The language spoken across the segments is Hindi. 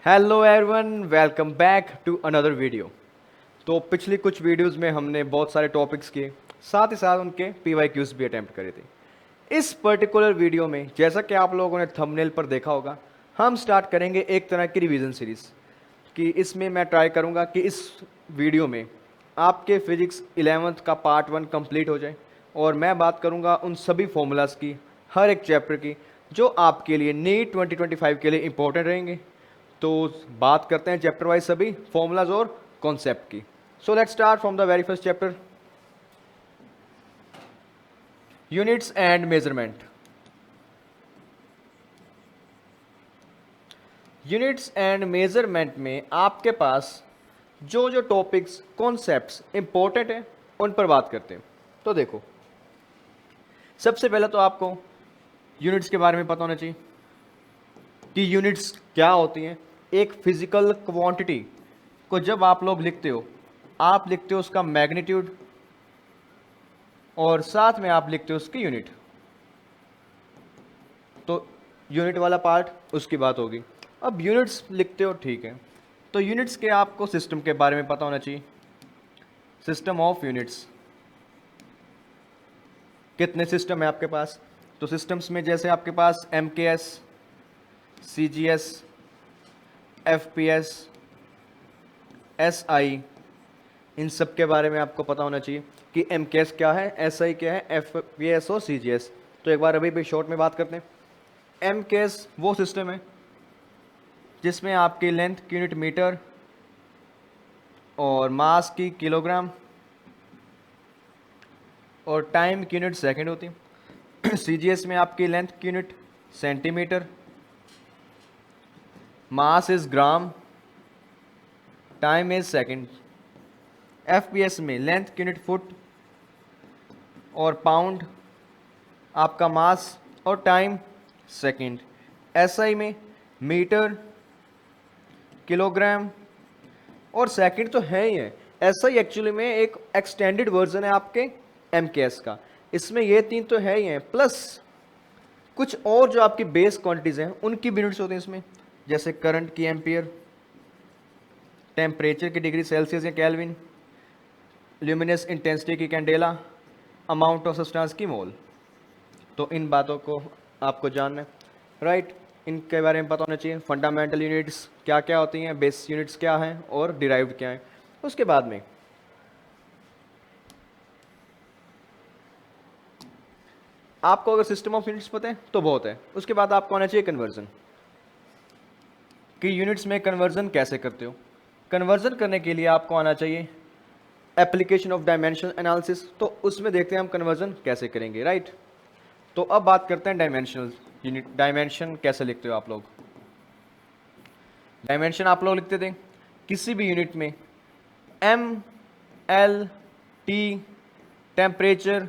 Hello everyone, welcome back to another video. तो पिछली कुछ वीडियोस में हमने बहुत सारे टॉपिक्स किए, साथ ही साथ उनके PYQs भी अटेम्प्ट करे थे। इस पर्टिकुलर वीडियो में जैसा कि आप लोगों ने थंबनेल पर देखा होगा, हम स्टार्ट करेंगे एक तरह की रिवीजन सीरीज कि इसमें मैं ट्राई करूंगा कि इस वीडियो में आपके फिजिक्स 11th का पार्ट 1 कंप्लीट हो जाए और मैं बात करूंगा उन सभी फॉर्मूलाज की, हर एक चैप्टर की, जो आपके लिए नीट 2025 के लिए इंपॉर्टेंट रहेंगे। तो बात करते हैं चैप्टर वाइज सभी फॉर्मूलाज और कॉन्सेप्ट की। So let's start from the very first chapter, units and measurement. Units and measurement में आपके पास जो जो टॉपिक्स कॉन्सेप्ट्स इंपॉर्टेंट हैं उन पर बात करते हैं। तो देखो, सबसे पहले तो आपको यूनिट्स के बारे में पता होना चाहिए कि यूनिट्स क्या होती हैं। एक फिजिकल क्वांटिटी को जब आप लोग लिखते हो, आप लिखते हो उसका मैग्नीट्यूड और साथ में आप लिखते हो उसकी यूनिट। तो यूनिट वाला पार्ट उसकी बात होगी। अब यूनिट्स लिखते हो, ठीक है, तो यूनिट्स के आपको सिस्टम के बारे में पता होना चाहिए। सिस्टम ऑफ यूनिट्स, कितने सिस्टम है आपके पास? तो सिस्टम्स में जैसे आपके पास MKS, CGS, FPS, SI, इन सब के बारे में आपको पता होना चाहिए कि MKS क्या है, SI क्या है, FPS और CGS। तो एक बार अभी भी शॉर्ट में बात करते हैं। MKS वो सिस्टम है जिसमें आपकी लेंथ की यूनिट मीटर और मास की किलोग्राम और टाइम की यूनिट सेकंड होती है। CGS में आपकी लेंथ की unit centimetre, mass is gram, time is second. FPS में लेंथ की यूनिट फुट और पाउंड, आपका मास और टाइम सेकंड। SI में मीटर, किलोग्राम और सेकंड तो है ही है। SI एक्चुअली में एक एक्सटेंडेड वर्जन है आपके MKS का। इसमें ये तीन तो है ही हैं, प्लस कुछ और जो आपकी बेस क्वांटिटीज हैं उनकी भी यूनिट्स होती हैं इसमें, जैसे करंट की एम्पियर, टेम्परेचर की डिग्री सेल्सियस या केल्विन, ल्यूमिनस इंटेंसिटी की कैंडेला, अमाउंट ऑफ सब्सटेंस की मोल। तो इन बातों को आपको जानना है, राइट। इनके बारे में पता होना चाहिए। फंडामेंटल यूनिट्स क्या क्या होती हैं, बेस यूनिट्स क्या हैं और डिराइव्ड क्या हैं। उसके बाद में आपको अगर सिस्टम ऑफ यूनिट्स पता है तो बहुत है। उसके बाद आपको आना चाहिए कन्वर्जन, कि यूनिट्स में कन्वर्जन कैसे करते हो। कन्वर्जन करने के लिए आपको आना चाहिए एप्लीकेशन ऑफ डायमेंशन एनालिसिस। तो उसमें देखते हैं हम कन्वर्जन कैसे करेंगे, राइट। तो अब बात करते हैं डायमेंशनल यूनिट। डायमेंशन कैसे लिखते हो आप लोग? डायमेंशन आप लोग लिखते थे किसी भी यूनिट में M, L, T, temperature,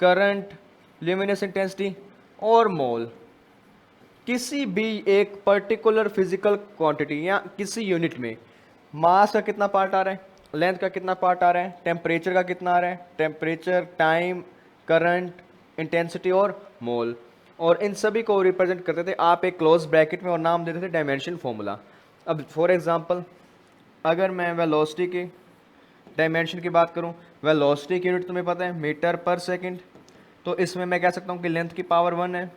current, luminous intensity और मोल। किसी भी एक पर्टिकुलर फिजिकल क्वांटिटी या किसी यूनिट में मास का कितना पार्ट आ रहा है, लेंथ का कितना पार्ट आ रहा है, टेम्परेचर का कितना आ रहा है, टेम्परेचर, टाइम, करंट, इंटेंसिटी और मोल, और इन सभी को रिप्रेजेंट करते थे आप एक क्लोज ब्रैकेट में और नाम देते थे डायमेंशन फॉर्मूला। अब फॉर एग्जांपल, अगर मैं वेलोसिटी की डायमेंशन की बात करूं, वेलोसिटी की यूनिट तुम्हें पता है मीटर पर सेकंड। तो इसमें मैं कह सकता हूं कि लेंथ की पावर 1 है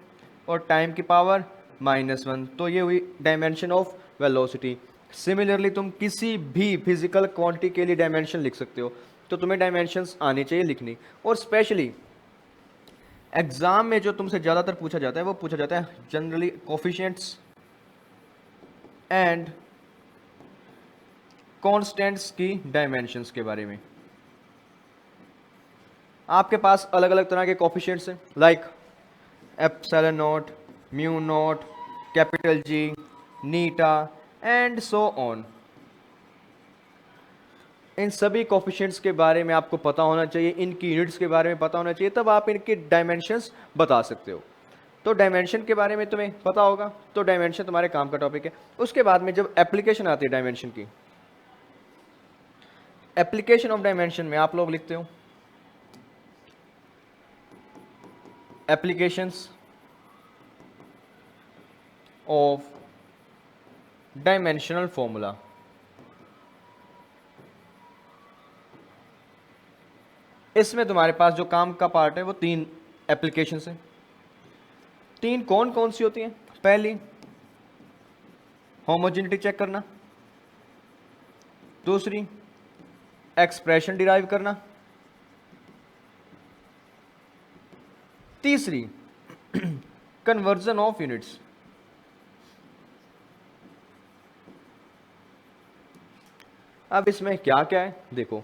और टाइम की पावर -1। तो ये हुई डायमेंशन ऑफ वेलोसिटी। सिमिलरली तुम किसी भी फिजिकल क्वांटिटी के लिए डायमेंशन लिख सकते हो। तो तुम्हें डायमेंशंस आनी चाहिए लिखनी। और स्पेशली एग्जाम में जो तुमसे ज़्यादातर पूछा जाता है वो पूछा जाता है जनरली कोफिशिएंट्स एंड कॉन्स्टेंट्स की डायमेंशंस के बारे में। आपके पास अलग अलग तरह के कोफिशिएंट्स हैं, like epsilon not, mu not, capital G, eta and so on. इन सभी कोफिशिएंट्स के बारे में आपको पता होना चाहिए, इनकी यूनिट्स के बारे में पता होना चाहिए, तब आप इनके डायमेंशंस बता सकते हो। तो डायमेंशन के बारे में तुम्हें पता होगा, तो डायमेंशन तुम्हारे काम का टॉपिक है। उसके बाद में जब एप्लीकेशन आती है डायमेंशन की, एप्लीकेशन ऑफ डायमेंशन में आप लोग लिखते हो एप्लीकेशंस ऑफ डायमेंशनल फॉर्मूला। इसमें तुम्हारे पास जो काम का पार्ट है वो 3 एप्लीकेशन है। 3 कौन कौन सी होती हैं? पहली होमोजेनिटी चेक करना, दूसरी एक्सप्रेशन डिराइव करना, तीसरी कन्वर्जन ऑफ यूनिट्स। अब इसमें क्या क्या है देखो।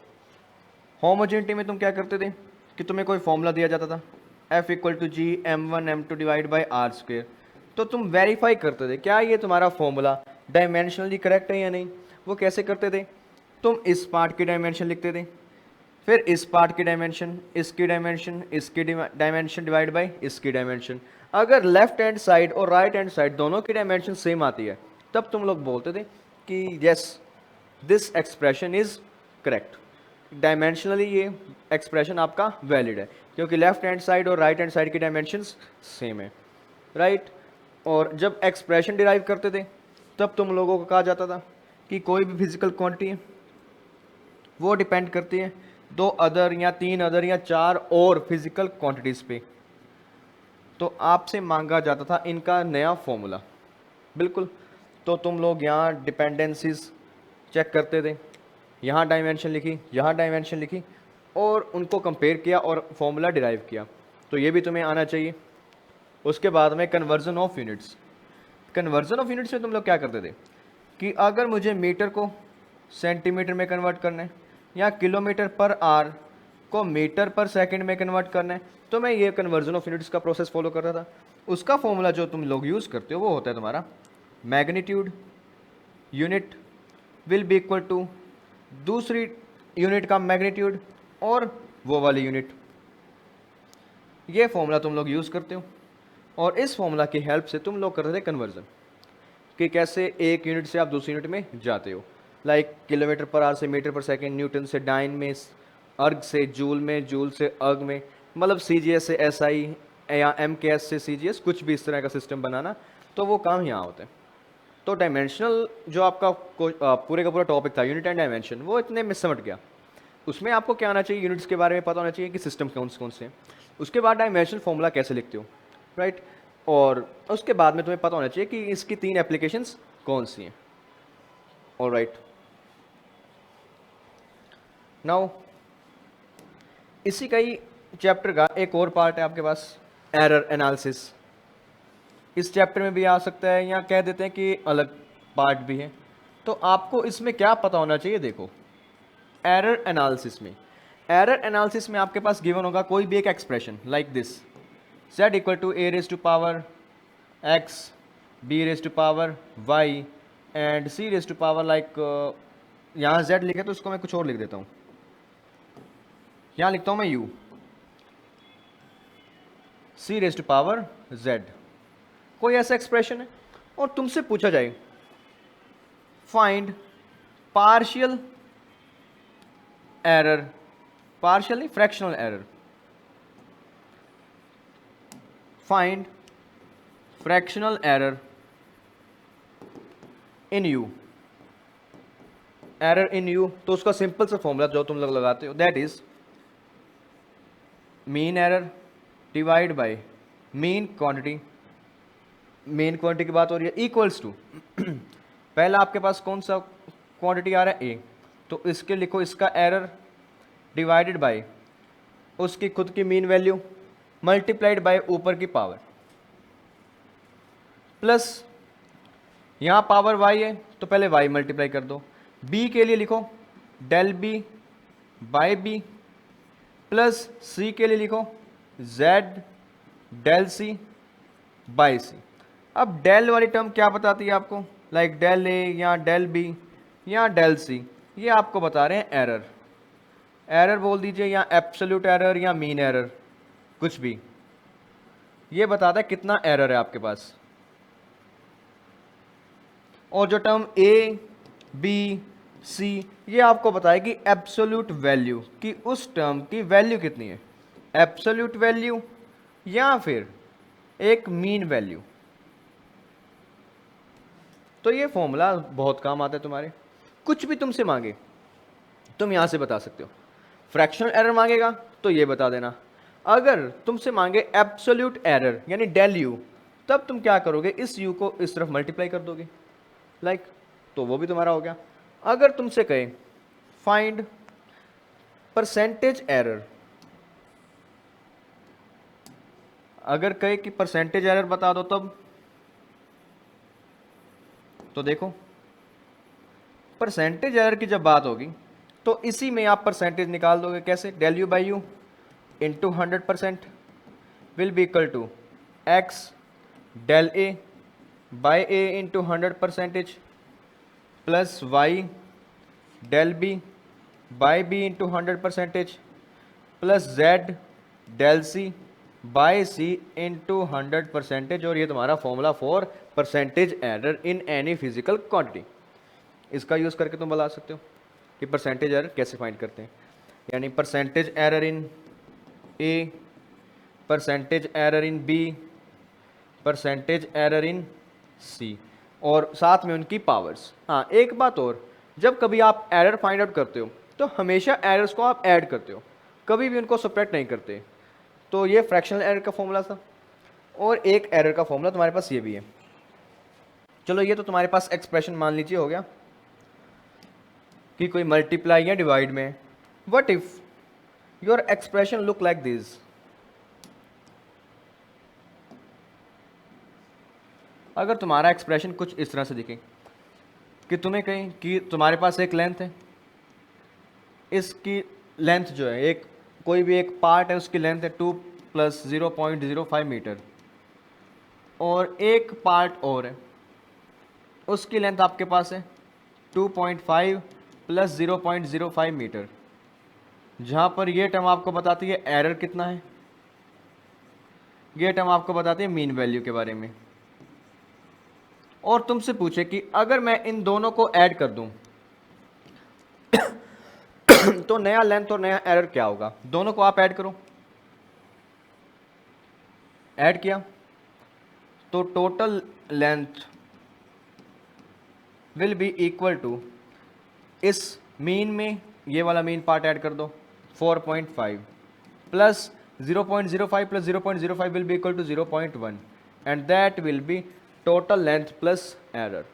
होमोजेनिटी में तुम क्या करते थे कि तुम्हें कोई फॉर्मूला दिया जाता था F equal to G m1 m2 divide by R square, तो तुम वेरीफाई करते थे क्या ये तुम्हारा फॉर्मूला डायमेंशनली करेक्ट है या नहीं। वो कैसे करते थे? तुम इस पार्ट की डायमेंशन लिखते थे, फिर इस पार्ट की डायमेंशन, इसकी डायमेंशन, इसकी डायमेंशन डिवाइड बाई इसकी डायमेंशन। अगर लेफ्ट हैंड साइड और राइट हैंड साइड दोनों की डायमेंशन सेम आती है तब तुम लोग बोलते थे कि yes this expression is correct, dimensionally ये एक्सप्रेशन आपका वैलिड है क्योंकि लेफ्ट हैंड साइड और राइट हैंड साइड की डायमेंशंस सेम है, राइट। और जब एक्सप्रेशन डिराइव करते थे तब तुम लोगों को कहा जाता था कि कोई भी फिजिकल क्वांटिटी है वो डिपेंड करती है 2 अदर या 3 अदर या 4 और फिजिकल क्वांटिटीज़ पे। तो आपसे मांगा जाता था इनका नया फॉर्मूला, बिल्कुल। तो तुम लोग यहाँ डिपेंडेंसीज चेक करते थे, यहाँ डायमेंशन लिखी, यहाँ डायमेंशन लिखी और उनको कंपेयर किया और फॉर्मूला डिराइव किया। तो ये भी तुम्हें आना चाहिए। उसके बाद में conversion of units. Conversion of units में तुम लोग क्या करते थे कि अगर मुझे मीटर को सेंटीमीटर में कन्वर्ट करना है या किलोमीटर पर आवर को मीटर पर सेकंड में कन्वर्ट करना है तो मैं ये कन्वर्जन ऑफ यूनिट्स का प्रोसेस फॉलो कर रहा था। उसका फॉर्मूला जो तुम लोग यूज़ करते हो वो होता है तुम्हारा magnitude unit will be equal to दूसरी यूनिट का मैग्नीट्यूड और वो वाली यूनिट। ये फॉर्मूला तुम लोग यूज़ करते हो और इस फॉर्मूला की हेल्प से तुम लोग करते थे कन्वर्जन कि कैसे एक यूनिट से आप दूसरी यूनिट में जाते हो, लाइक किलोमीटर पर आवर से मीटर पर सेकंड, न्यूटन से डाइन में, अर्ग से जूल में, जूल से अर्ग में, मतलब CGS से SI या MKS से CGS, कुछ भी इस तरह का सिस्टम बनाना, तो वो काम यहाँ होता है। तो डायमेंशनल जो आपका पूरे का पूरा टॉपिक था यूनिट एंड डायमेंशन वो इतने में समझ गया। उसमें आपको क्या आना चाहिए, यूनिट्स के बारे में पता होना चाहिए कि सिस्टम कौन से हैं। उसके बाद डायमेंशनल फॉर्मूला कैसे लिखते हो, राइट। और उसके बाद में तुम्हें पता होना चाहिए कि इसकी 3 एप्लीकेशंस कौन सी हैं। ऑलराइट, नाउ इसी का ही चैप्टर का एक और पार्ट है आपके पास, एरर एनालिसिस। इस चैप्टर में भी आ सकता है या कह देते हैं कि अलग पार्ट भी है। तो आपको इसमें क्या पता होना चाहिए, देखो एरर एनालिसिस में आपके पास गिवन होगा कोई भी एक expression like this z equal to a raise to power x, b raise to power y and c raise to power, like यहाँ z लिखे तो उसको मैं कुछ और लिख देता हूँ, यहाँ लिखता हूँ मैं u, c raise to power z। कोई ऐसा एक्सप्रेशन है और तुमसे पूछा जाए फाइंड पार्शियल एरर, पार्शियल नहीं fractional error, find fractional error in u, error in u। तो उसका सिंपल सा फॉर्मूला जो तुम लोग लगाते हो that is mean error divide by mean quantity. Main quantity की बात हो रही है इक्वल्स टू, पहला आपके पास कौन सा क्वांटिटी आ रहा है a, तो इसके लिखो इसका एरर डिवाइडेड बाय उसकी खुद की मीन वैल्यू मल्टीप्लाइड बाय ऊपर की पावर, प्लस यहाँ पावर y है तो पहले y मल्टीप्लाई कर दो। b के लिए लिखो del b by b, plus c के लिए लिखो z del c by c। अब डेल वाली टर्म क्या बताती है आपको, लाइक डेल a या डेल b या डेल c, ये आपको बता रहे हैं एरर। एरर बोल दीजिए या एब्सोल्यूट एरर या मीन एरर, कुछ भी, ये बताता है कितना एरर है आपके पास। और जो टर्म a b c ये आपको बताएगी एब्सोल्यूट वैल्यू कि उस टर्म की वैल्यू कितनी है, एब्सोल्यूट वैल्यू या फिर एक मीन वैल्यू। तो ये फॉर्मूला बहुत काम आता है तुम्हारे। कुछ भी तुमसे मांगे तुम यहाँ से बता सकते हो। फ्रैक्शनल एरर मांगेगा तो ये बता देना। अगर तुमसे मांगे एब्सोल्यूट एरर यानी डेल यू, तब तुम क्या करोगे, इस यू को इस तरफ मल्टीप्लाई कर दोगे लाइक, तो वो भी तुम्हारा हो गया। अगर तुमसे कहे फाइंड परसेंटेज एरर, अगर कहे कि परसेंटेज एरर बता दो तब, तो देखो परसेंटेज एरर की जब बात होगी तो इसी में आप परसेंटेज निकाल दोगे। कैसे, del U by U into 100% will be equal to X del A by A into 100% plus Y del B by B into 100% plus Z del C by C into 100%। और ये तुम्हारा formula for percentage error in any physical quantity. इसका यूज़ करके तुम बता सकते हो कि परसेंटेज एरर कैसे फाइंड करते हैं। यानी percentage error in A, percentage error in B, percentage error in C, और साथ में उनकी पावर्स। हाँ एक बात और, जब कभी आप एरर फाइंड आउट करते हो तो हमेशा एरर्स को आप ऐड करते हो, कभी भी उनको सब्ट्रैक्ट नहीं करते। तो ये फ्रैक्शनल एरर का फॉर्मूला था। और एक एरर का फॉर्मूला तुम्हारे पास ये भी है। चलो ये तो तुम्हारे पास एक्सप्रेशन मान लीजिए हो गया कि कोई मल्टीप्लाई या डिवाइड में। What if your expression look like this, अगर तुम्हारा एक्सप्रेशन कुछ इस तरह से दिखे कि तुम्हें कहें कि तुम्हारे पास एक लेंथ है, इसकी लेंथ जो है, एक कोई भी एक पार्ट है उसकी लेंथ है 2 + 0.05 मीटर, और एक पार्ट और है उसकी लेंथ आपके पास है 2.5 + 0.05 मीटर, जहाँ पर ये टर्म आपको बताती है एरर कितना है, ये टर्म आपको बताती है मीन वैल्यू के बारे में। और तुमसे पूछे कि अगर मैं इन दोनों को ऐड कर दूं तो नया लेंथ और नया एरर क्या होगा। दोनों को आप ऐड करो, ऐड किया तो total length will be equal to, इस मीन में ये वाला मीन पार्ट ऐड कर दो 4.5 plus 0.05 plus 0.05 will be equal to 0.1 and that will be total length plus error.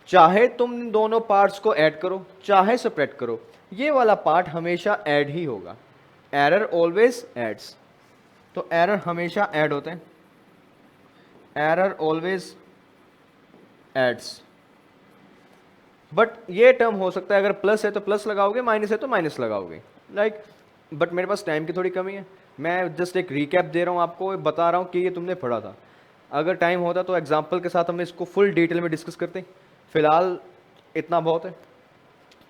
चाहे तुम इन दोनों पार्ट्स को ऐड करो चाहे सब्ट्रैक्ट करो, ये वाला पार्ट हमेशा ऐड ही होगा। एरर ऑलवेज एड्स, तो एरर हमेशा ऐड होते हैं, एरर ऑलवेज एड्स। बट ये टर्म हो सकता है अगर प्लस है तो प्लस लगाओगे, माइनस है तो माइनस लगाओगे लाइक। बट मेरे पास टाइम की थोड़ी कमी है, मैं जस्ट एक रिकैप दे रहा हूँ आपको, बता रहा हूँ कि ये तुमने पढ़ा था। अगर टाइम होता तो एग्जाम्पल के साथ हम इसको फुल डिटेल में डिस्कस करते, फिलहाल इतना बहुत है।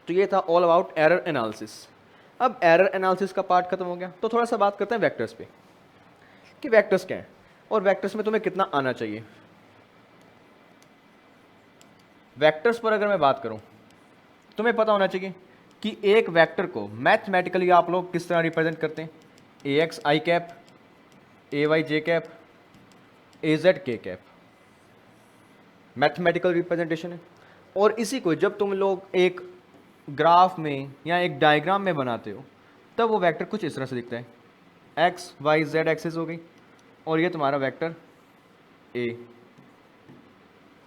तो ये था ऑल अबाउट एरर एनालिसिस। अब एरर एनालिसिस का पार्ट खत्म हो गया तो थोड़ा सा बात करते हैं वेक्टर्स पे कि वेक्टर्स क्या हैं और वेक्टर्स में तुम्हें कितना आना चाहिए। वेक्टर्स पर अगर मैं बात करूं, तुम्हें पता होना चाहिए कि एक वेक्टर को मैथमेटिकली आप लोग किस तरह रिप्रेजेंट करते हैं। ए X I cap, A Y J cap, A Z K cap, mathematical representation है। और इसी को जब तुम लोग एक ग्राफ में या एक डायग्राम में बनाते हो तब वो वेक्टर कुछ इस तरह से दिखता है, एक्स वाई जेड एक्सिस हो गई और ये तुम्हारा वेक्टर ए,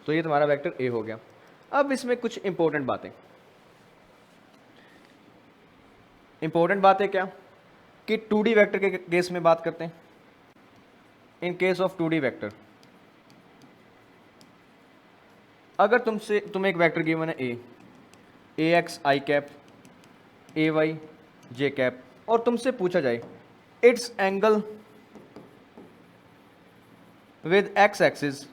तो ये तुम्हारा वेक्टर ए हो गया। अब इसमें कुछ इंपॉर्टेंट बातें क्या कि 2D वेक्टर के केस में बात करते हैं। In case of 2D vector, अगर तुम्हें एक वेक्टर गिवन है A X I cap, A Y J cap, और तुमसे पूछा जाए its angle with X axis,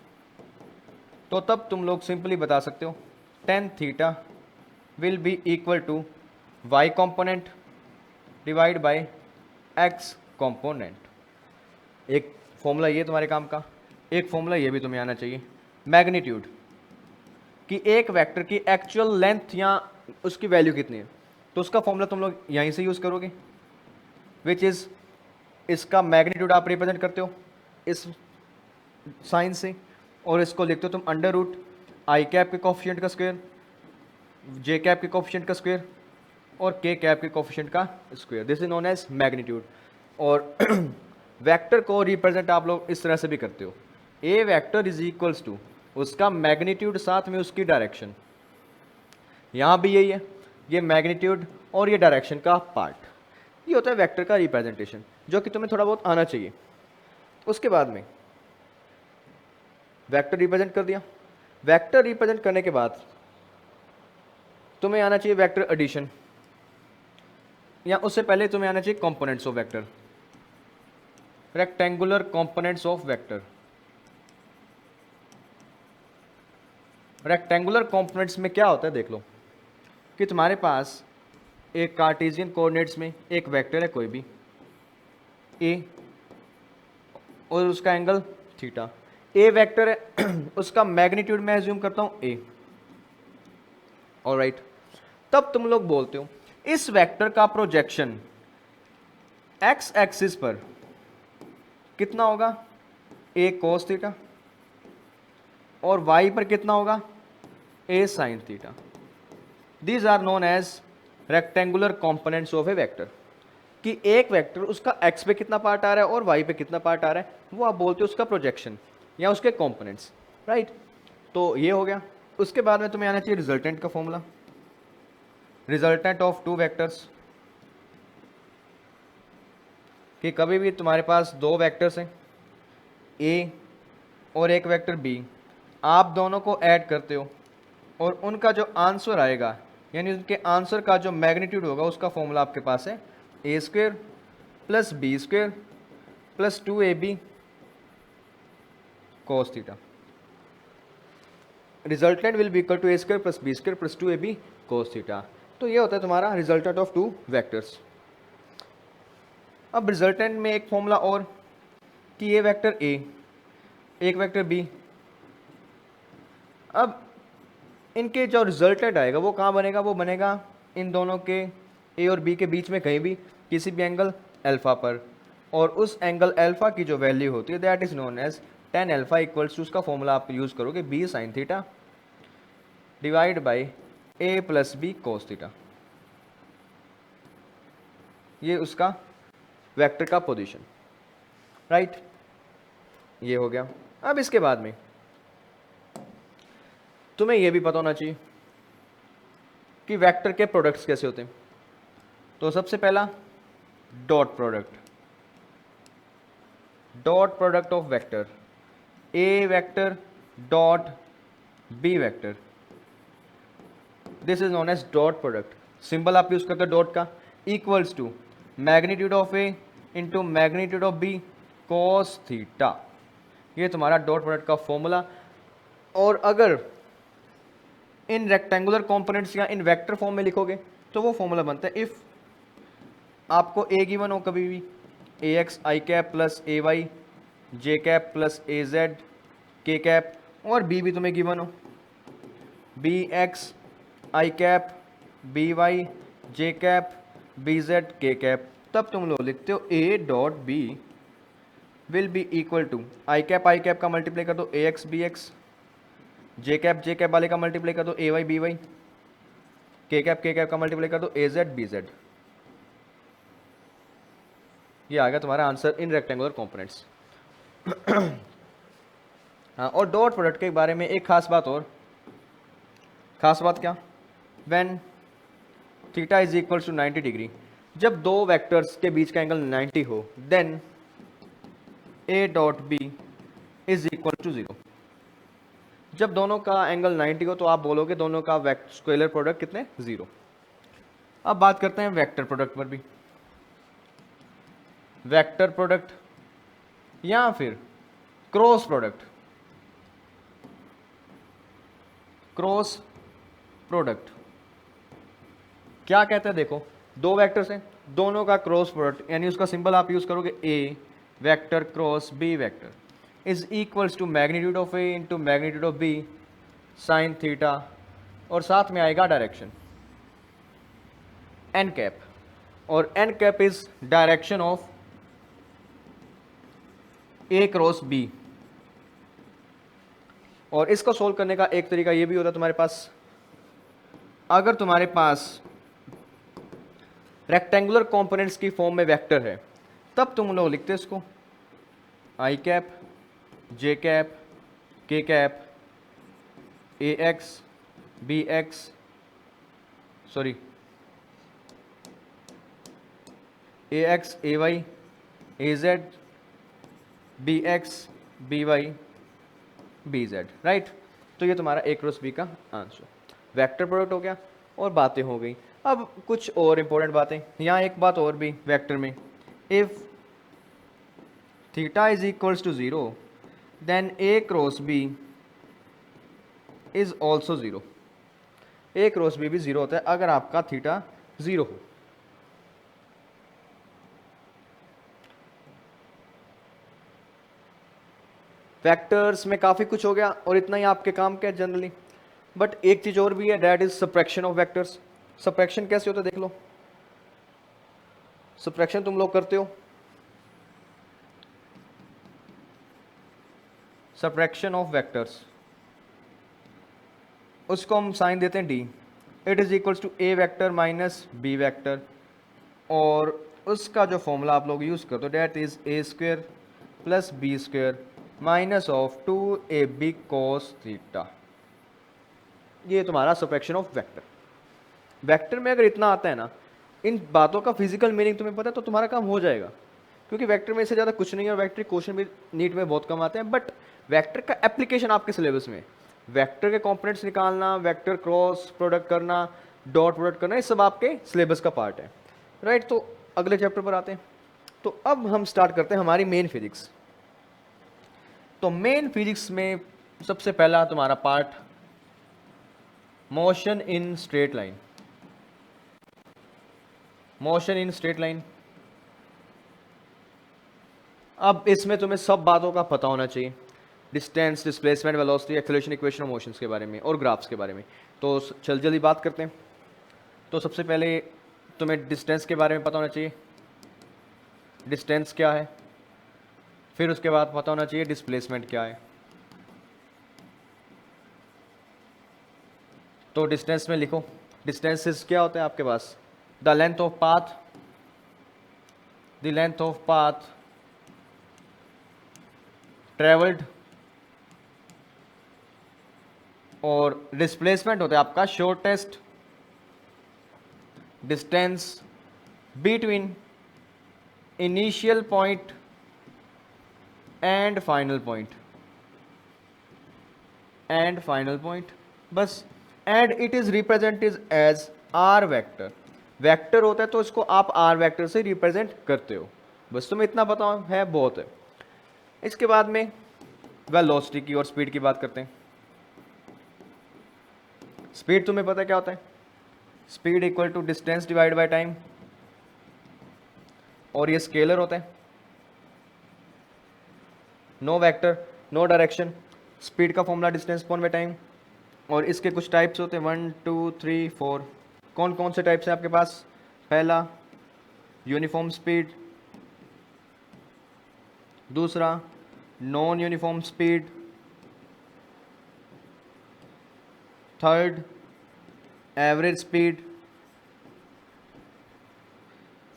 तो तब तुम लोग सिंपली बता सकते हो tan theta will be equal to Y component divide by X component. एक फॉर्मूला ये तुम्हारे काम का, एक फॉर्मूला ये भी तुम्हें आना चाहिए मैग्नीट्यूड, कि एक वेक्टर की एक्चुअल लेंथ या उसकी वैल्यू कितनी है, तो उसका फॉर्मूला तुम लोग यहीं से यूज़ करोगे, विच इज़ इसका मैग्नीट्यूड आप रिप्रेजेंट करते हो इस साइन से, और इसको लिखते हो तुम अंडर रूट आई कैप के कोफिशिएंट का स्क्वायर, जे कैप के कोफिशिएंट का स्क्वायर और के कैप के कोफिशिएंट का square. This is known as magnitude. और वेक्टर को रिप्रेजेंट आप लोग इस तरह से भी करते हो, A vector is equals to उसका मैग्नीट्यूड साथ में उसकी डायरेक्शन। यहाँ भी यही है, ये मैग्नीट्यूड और ये डायरेक्शन का पार्ट, ये होता है वेक्टर का रिप्रेजेंटेशन, जो कि तुम्हें थोड़ा बहुत आना चाहिए। उसके बाद में वेक्टर रिप्रेजेंट कर दिया। वेक्टर रिप्रेजेंट करने के बाद तुम्हें आना चाहिए वेक्टर एडिशन, या उससे पहले तुम्हें आना चाहिए components of vector, rectangular components of vector. Rectangular components में क्या होता है, देख लो कि तुम्हारे पास एक कार्टेशियन कोऑर्डिनेट्स में एक वेक्टर है कोई भी ए, और उसका एंगल थीटा। ए वेक्टर है उसका मैग्नीट्यूड मैं एज्यूम करता हूं ए, ऑलराइट। तब तुम लोग बोलते हो इस वेक्टर का प्रोजेक्शन एक्स एक्सिस पर कितना होगा, ए कोस थीटा, और वाई पर कितना होगा, A sine theta. These are known as rectangular components of a vector, कि एक वेक्टर उसका एक्स पे कितना पार्ट आ रहा है और वाई पे कितना पार्ट आ रहा है, वो आप बोलते हो उसका प्रोजेक्शन या उसके कंपोनेंट्स, राइट। तो ये हो गया। उसके बाद में तुम्हें आना चाहिए रिजल्टेंट का formula, resultant of two vectors, कि कभी भी तुम्हारे पास दो वेक्टर्स हैं ए और एक वेक्टर बी, आप दोनों को ऐड करते हो और उनका जो आंसर आएगा, यानी उनके आंसर का जो मैग्नीट्यूड होगा, उसका फॉर्मूला आपके पास है A square plus B square plus 2ab cos theta. Resultant will be equal to A square plus B square plus 2ab cos theta. तो ये होता है तुम्हारा रिजल्टेंट ऑफ टू वेक्टर्स। अब रिजल्टेंट में एक फॉर्मूला और, कि ये वेक्टर ए एक वेक्टर बी, अब इनके जो रिजल्टेंट आएगा वो कहाँ बनेगा, वो बनेगा इन दोनों के ए और बी के बीच में कहीं भी किसी भी एंगल अल्फा पर, और उस एंगल अल्फा की जो वैल्यू होती है that is known as tan alpha equals to, उसका फॉर्मूला आप यूज करोगे B sine theta divide by A plus B cos theta. ये उसका वेक्टर का पोजीशन, राइट। ये हो गया। अब इसके बाद में तुम्हें यह भी पता होना चाहिए कि वेक्टर के प्रोडक्ट्स कैसे होते हैं। तो सबसे पहला dot product, dot product of vector A vector dot B vector, this is known as dot product. Symbol आप यूज करते हो डॉट का, equals to magnitude of A into magnitude of B cos theta. ये तुम्हारा डॉट प्रोडक्ट का फॉर्मूला। और अगर इन रेक्टेंगुलर कंपोनेंट्स या इन वेक्टर फॉर्म में लिखोगे तो वो फॉर्मूला बनता है, इफ आपको ए गिवन हो कभी भी A X I cap plus A Y J cap plus A Z K cap, और बी भी तुम्हें गिवन हो B X I cap B Y J cap B Z K cap, तब तुम लोग लिखते हो A dot B will be equal to I cap का मल्टीप्लाई कर दो A X B X, J cap वाले का मल्टीप्लाई कर दो ए वाई बी वाई, के कैप का मल्टीप्लाई कर दो ए जेड बी जेड। ये आ गया तुम्हारा आंसर इन रेक्टेंगुलर कंपोनेंट्स। हाँ, और डॉट प्रोडक्ट के बारे में एक खास बात और, खास बात क्या, when theta is equal to 90 degree, जब दो वेक्टर्स के बीच का एंगल 90 हो, then A dot B is equal to 0। जब दोनों का एंगल 90 हो तो आप बोलोगे दोनों का स्केलर प्रोडक्ट कितने, 0। अब बात करते हैं वेक्टर प्रोडक्ट पर भी। वेक्टर प्रोडक्ट या फिर क्रॉस प्रोडक्ट, क्रॉस प्रोडक्ट क्या कहते हैं, देखो दो वेक्टर्स हैं, दोनों का क्रॉस प्रोडक्ट, यानी उसका सिंबल आप यूज करोगे A vector cross B vector is equals to magnitude of A into magnitude of B sine theta, और साथ में आएगा डायरेक्शन एन कैप, और N cap is direction of A cross B, और इसको सोल्व करने का एक तरीका ये भी होता है तुम्हारे पास, अगर तुम्हारे पास रेक्टेंगुलर कंपोनेंट्स की फॉर्म में वेक्टर है तब तुम लोग लिखते हो इसको I cap, J cap, K cap, A X, B X, sorry A X, A Y, A Z, B X, B Y, B Z, right. तो ये तुम्हारा ए क्रॉस बी का आंसर, वेक्टर प्रोडक्ट हो गया और बातें हो गई। अब कुछ और इंपॉर्टेंट बातें, यहाँ एक बात और भी वेक्टर में, if theta is equals to 0 then A cross B is also 0। A cross B भी 0 होता है अगर आपका थीटा 0 हो। वेक्टर्स में काफ़ी कुछ हो गया और इतना ही आपके काम का है जनरली, बट एक चीज़ और भी है, that is subtraction of vectors. Subtraction कैसे होता है देख लो, सब्ट्रैक्शन तुम लोग करते हो, सब्ट्रैक्शन ऑफ वेक्टर्स, उसको हम साइन देते हैं D, it is equals to A vector minus B vector, और उसका जो फॉर्मूला आप लोग यूज़ करते हो that is A square plus B square minus of 2ab cos theta. ये तुम्हारा सब्ट्रैक्शन ऑफ वेक्टर। वेक्टर में अगर इतना आता है ना, इन बातों का फिजिकल मीनिंग तुम्हें पता है तो तुम्हारा काम हो जाएगा, क्योंकि वेक्टर में इससे ज़्यादा कुछ नहीं है और वेक्टर क्वेश्चन भी नीट में बहुत कम आते हैं, बट वेक्टर का एप्लीकेशन आपके सिलेबस में, वेक्टर के कंपोनेंट्स निकालना, वेक्टर क्रॉस प्रोडक्ट करना, डॉट प्रोडक्ट करना, ये सब आपके सिलेबस का पार्ट है, राइट। तो अगले चैप्टर पर आते हैं। तो अब हम स्टार्ट करते हैं हमारी मेन फिजिक्स। तो मेन फिजिक्स में सबसे पहला तुम्हारा part motion in straight line. Motion in straight line, अब इसमें तुम्हें सब बातों का पता होना चाहिए, distance, displacement, velocity, acceleration, equation of motions के बारे में और ग्राफ्स के बारे में। तो चल जल्दी बात करते हैं। तो सबसे पहले तुम्हें डिस्टेंस के बारे में पता होना चाहिए, डिस्टेंस क्या है, फिर उसके बाद पता होना चाहिए डिस्प्लेसमेंट क्या है। तो डिस्टेंस में लिखो, डिस्टेंसेस क्या होते हैं आपके पास, the length of path, the length of path travelled, और डिस्प्लेसमेंट होता है आपका shortest distance between initial point and final point, and final point, बस। And it is represented as R vector, vector होता है तो इसको आप आर वेक्टर से रिप्रेजेंट करते हो, बस तुम्हें इतना पता है बहुत है। इसके बाद में वेलोसिटी की और स्पीड की बात करते हैं। स्पीड तुम्हें पता है क्या होता है, speed equal to distance divide by time, और ये स्केलर होता है, no vector no direction, speed का formula distance upon by time. और इसके कुछ टाइप्स होते हैं 1 2 3 4। कौन कौन से टाइप्स हैं आपके पास, पहला यूनिफॉर्म स्पीड, दूसरा non uniform speed, third average speed,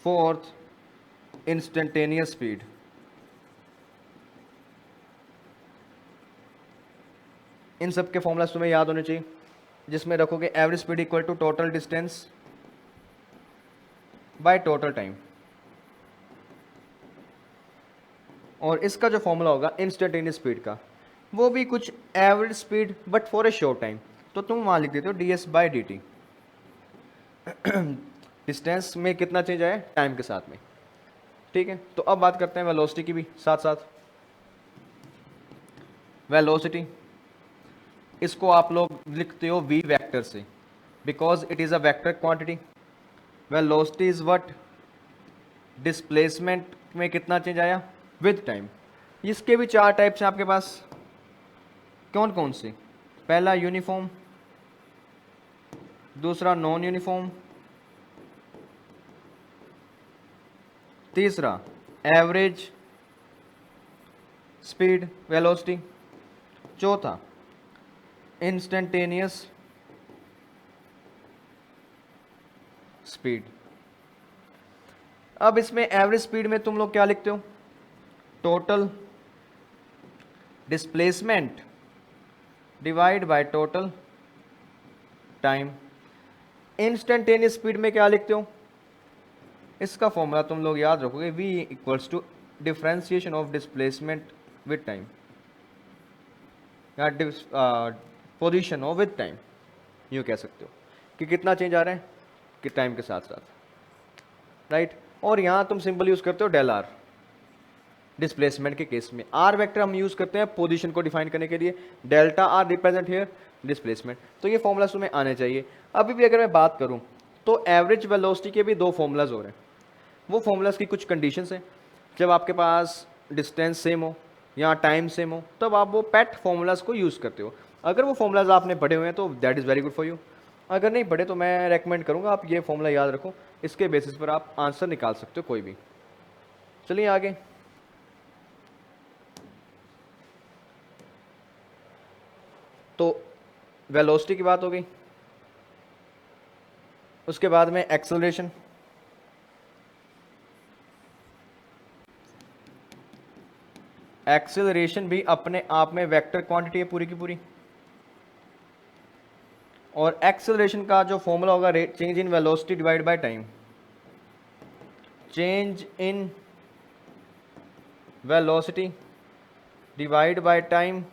fourth instantaneous speed. इन सब के फॉर्मूलाज तुम्हें याद होने चाहिए, जिसमें रखोगे average speed equal to total distance by total time, और इसका जो फॉर्मूला होगा इंस्टेंटेनियस स्पीड का, वो भी कुछ average speed but for a short time, तो तुम वहाँ लिख देते हो ds बाई dt। डिस्टेंस में कितना चेंज आया टाइम के साथ में, ठीक है। तो अब बात करते हैं वेलोसिटी की भी साथ साथ। वेलोसिटी, इसको आप लोग लिखते हो v वेक्टर से, because it is a vector quantity. Velocity is what, displacement में कितना चेंज आया विद टाइम। इसके भी चार टाइप्स हैं आपके पास, कौन कौन से, पहला यूनिफॉर्म, दूसरा नॉन यूनिफॉर्म, तीसरा एवरेज स्पीड वेलोसिटी, चौथा इंस्टेंटेनियस स्पीड। अब इसमें एवरेज स्पीड में तुम लोग क्या लिखते हो? Total displacement divide by total time. Instantaneous speed में क्या लिखते हो? इसका फॉर्मूला तुम लोग याद रखोगे, v equals to differentiation of displacement with time, या पोजीशन ऑफ विद टाइम, यूँ कह सकते हो कि कितना चेंज आ रहा है कि टाइम के साथ साथ, राइट। और यहाँ तुम सिंपल यूज़ करते हो डेल आर डिस्प्लेसमेंट के केस में। आर वेक्टर हम यूज़ करते हैं पोजीशन को डिफाइन करने के लिए, delta R represent here displacement. तो ये फॉर्मूला तुम्हें आने चाहिए। अभी भी अगर मैं बात करूँ तो एवरेज वेलोसिटी के भी दो फॉर्मूलाज हो रहे हैं। वो फॉर्मूलाज की कुछ कंडीशंस हैं। जब आपके पास डिस्टेंस सेम हो या टाइम सेम हो तब आप वो पेट फॉर्मूलाज को यूज़ करते हो। अगर वो फॉर्मूलाज आपने पढ़े हुए हैं तो that is very good for you. अगर नहीं पढ़े तो मैं रेकमेंड करूँगा आप ये फॉर्मूला याद रखो, इसके बेसिस पर आप आंसर निकाल सकते हो कोई भी। चलिए आगे। तो वेलोसिटी की बात हो गई, उसके बाद में एक्सेलरेशन। एक्सेलरेशन भी अपने आप में वेक्टर क्वांटिटी है पूरी की पूरी। और एक्सेलरेशन का जो फॉर्मूला होगा change in velocity divide by time. Change in velocity divide by time.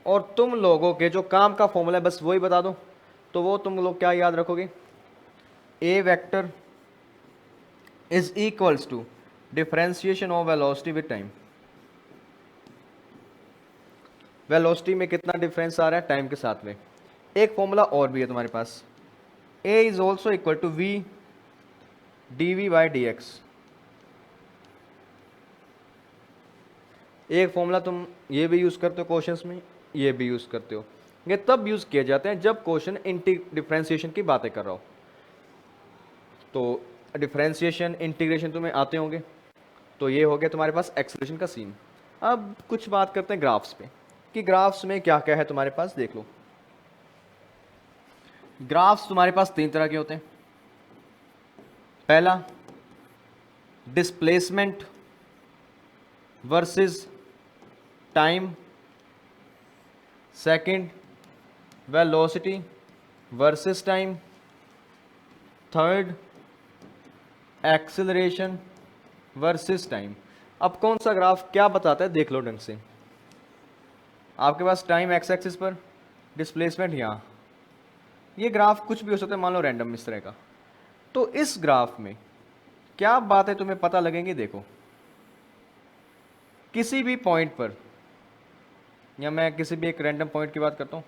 और तुम लोगों के जो काम का फॉर्मूला है बस वही बता दो, तो वो तुम लोग क्या याद रखोगे? A vector is equals to differentiation of velocity with time. Velocity में कितना डिफरेंस आ रहा है टाइम के साथ में। एक फॉर्मूला और भी है तुम्हारे पास, A is also equal to V D V by D X. एक फॉर्मूला तुम ये भी यूज़ करते हो क्वेश्चंस में, ये भी यूज़ करते हो। ये तब यूज़ किए जाते हैं जब क्वेश्चन डिफरेंशिएशन की बातें कर रहा हो। तो डिफरेंशिएशन इंटीग्रेशन तुम्हें आते होंगे। तो ये हो गया तुम्हारे पास एक्सेलरेशन का सीन। अब कुछ बात करते हैं ग्राफ्स पे कि ग्राफ्स में क्या क्या है तुम्हारे पास, देख लो। ग्राफ्स तुम्हारे पास तीन तरह के होते हैं। पहला displacement versus time. Second velocity versus time. Third acceleration versus time. अब कौन सा ग्राफ क्या बताता है देख लो ढंग से। आपके पास टाइम एक्स एक्सिस पर, डिस्प्लेसमेंट यहाँ। ये ग्राफ कुछ भी हो सकता है, मान लो रैंडम इस तरह का। तो इस ग्राफ में क्या बातें तुम्हें पता लगेंगी, देखो। किसी भी पॉइंट पर, या मैं किसी भी एक रैंडम पॉइंट की बात करता हूँ,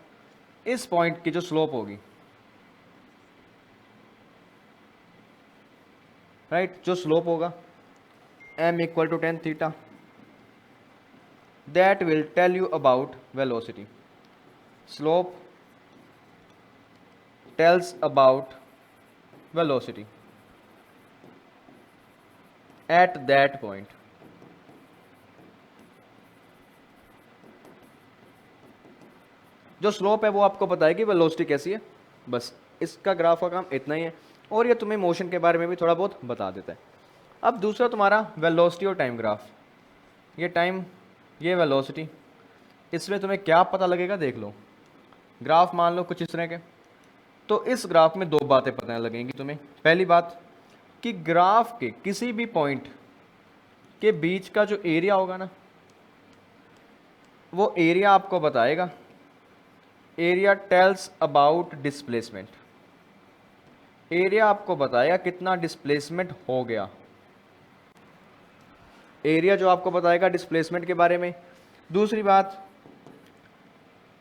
इस पॉइंट की जो स्लोप होगी, राइट, जो स्लोप होगा m equal to tan theta, that will tell you about velocity. Slope tells about velocity at that point. जो स्लोप है वो आपको बताएगी वेलोसिटी कैसी है। बस इसका ग्राफ का काम इतना ही है, और ये तुम्हें मोशन के बारे में भी थोड़ा बहुत बता देता है। अब दूसरा तुम्हारा वेलोसिटी और टाइम ग्राफ। ये टाइम, ये वेलोसिटी, इसमें तुम्हें क्या पता लगेगा देख लो। ग्राफ मान लो कुछ इस तरह के, तो इस ग्राफ में दो बातें पता लगेंगी तुम्हें। पहली बात कि ग्राफ के किसी भी पॉइंट के बीच का जो एरिया होगा ना, वो एरिया आपको बताएगा, area tells about displacement. Area आपको बताएगा कितना डिस्प्लेसमेंट हो गया। एरिया जो आपको बताएगा डिस्प्लेसमेंट के बारे में। दूसरी बात,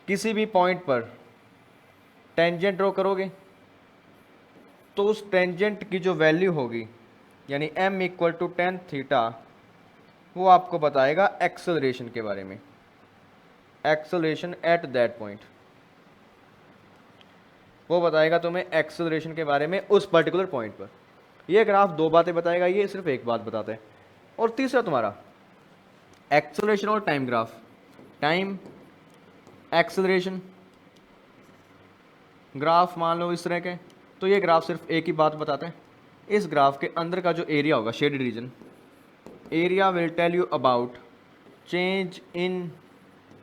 किसी भी पॉइंट पर टेंजेंट ड्रॉ करोगे तो उस टेंजेंट की जो वैल्यू होगी, यानी m equal to tan theta, वो आपको बताएगा एक्सेलरेशन के बारे में। एक्सेलरेशन एट दैट पॉइंट, वो बताएगा तुम्हें एक्सेलरेशन के बारे में उस पर्टिकुलर पॉइंट पर। ये ग्राफ दो बातें बताएगा, ये सिर्फ एक बात बताता है। और तीसरा तुम्हारा एक्सेलरेशन और time graph. Time acceleration graph मान लो इस तरह के, तो ये ग्राफ सिर्फ एक ही बात बताते हैं, इस ग्राफ के अंदर का जो एरिया होगा shaded region, area will tell you about change in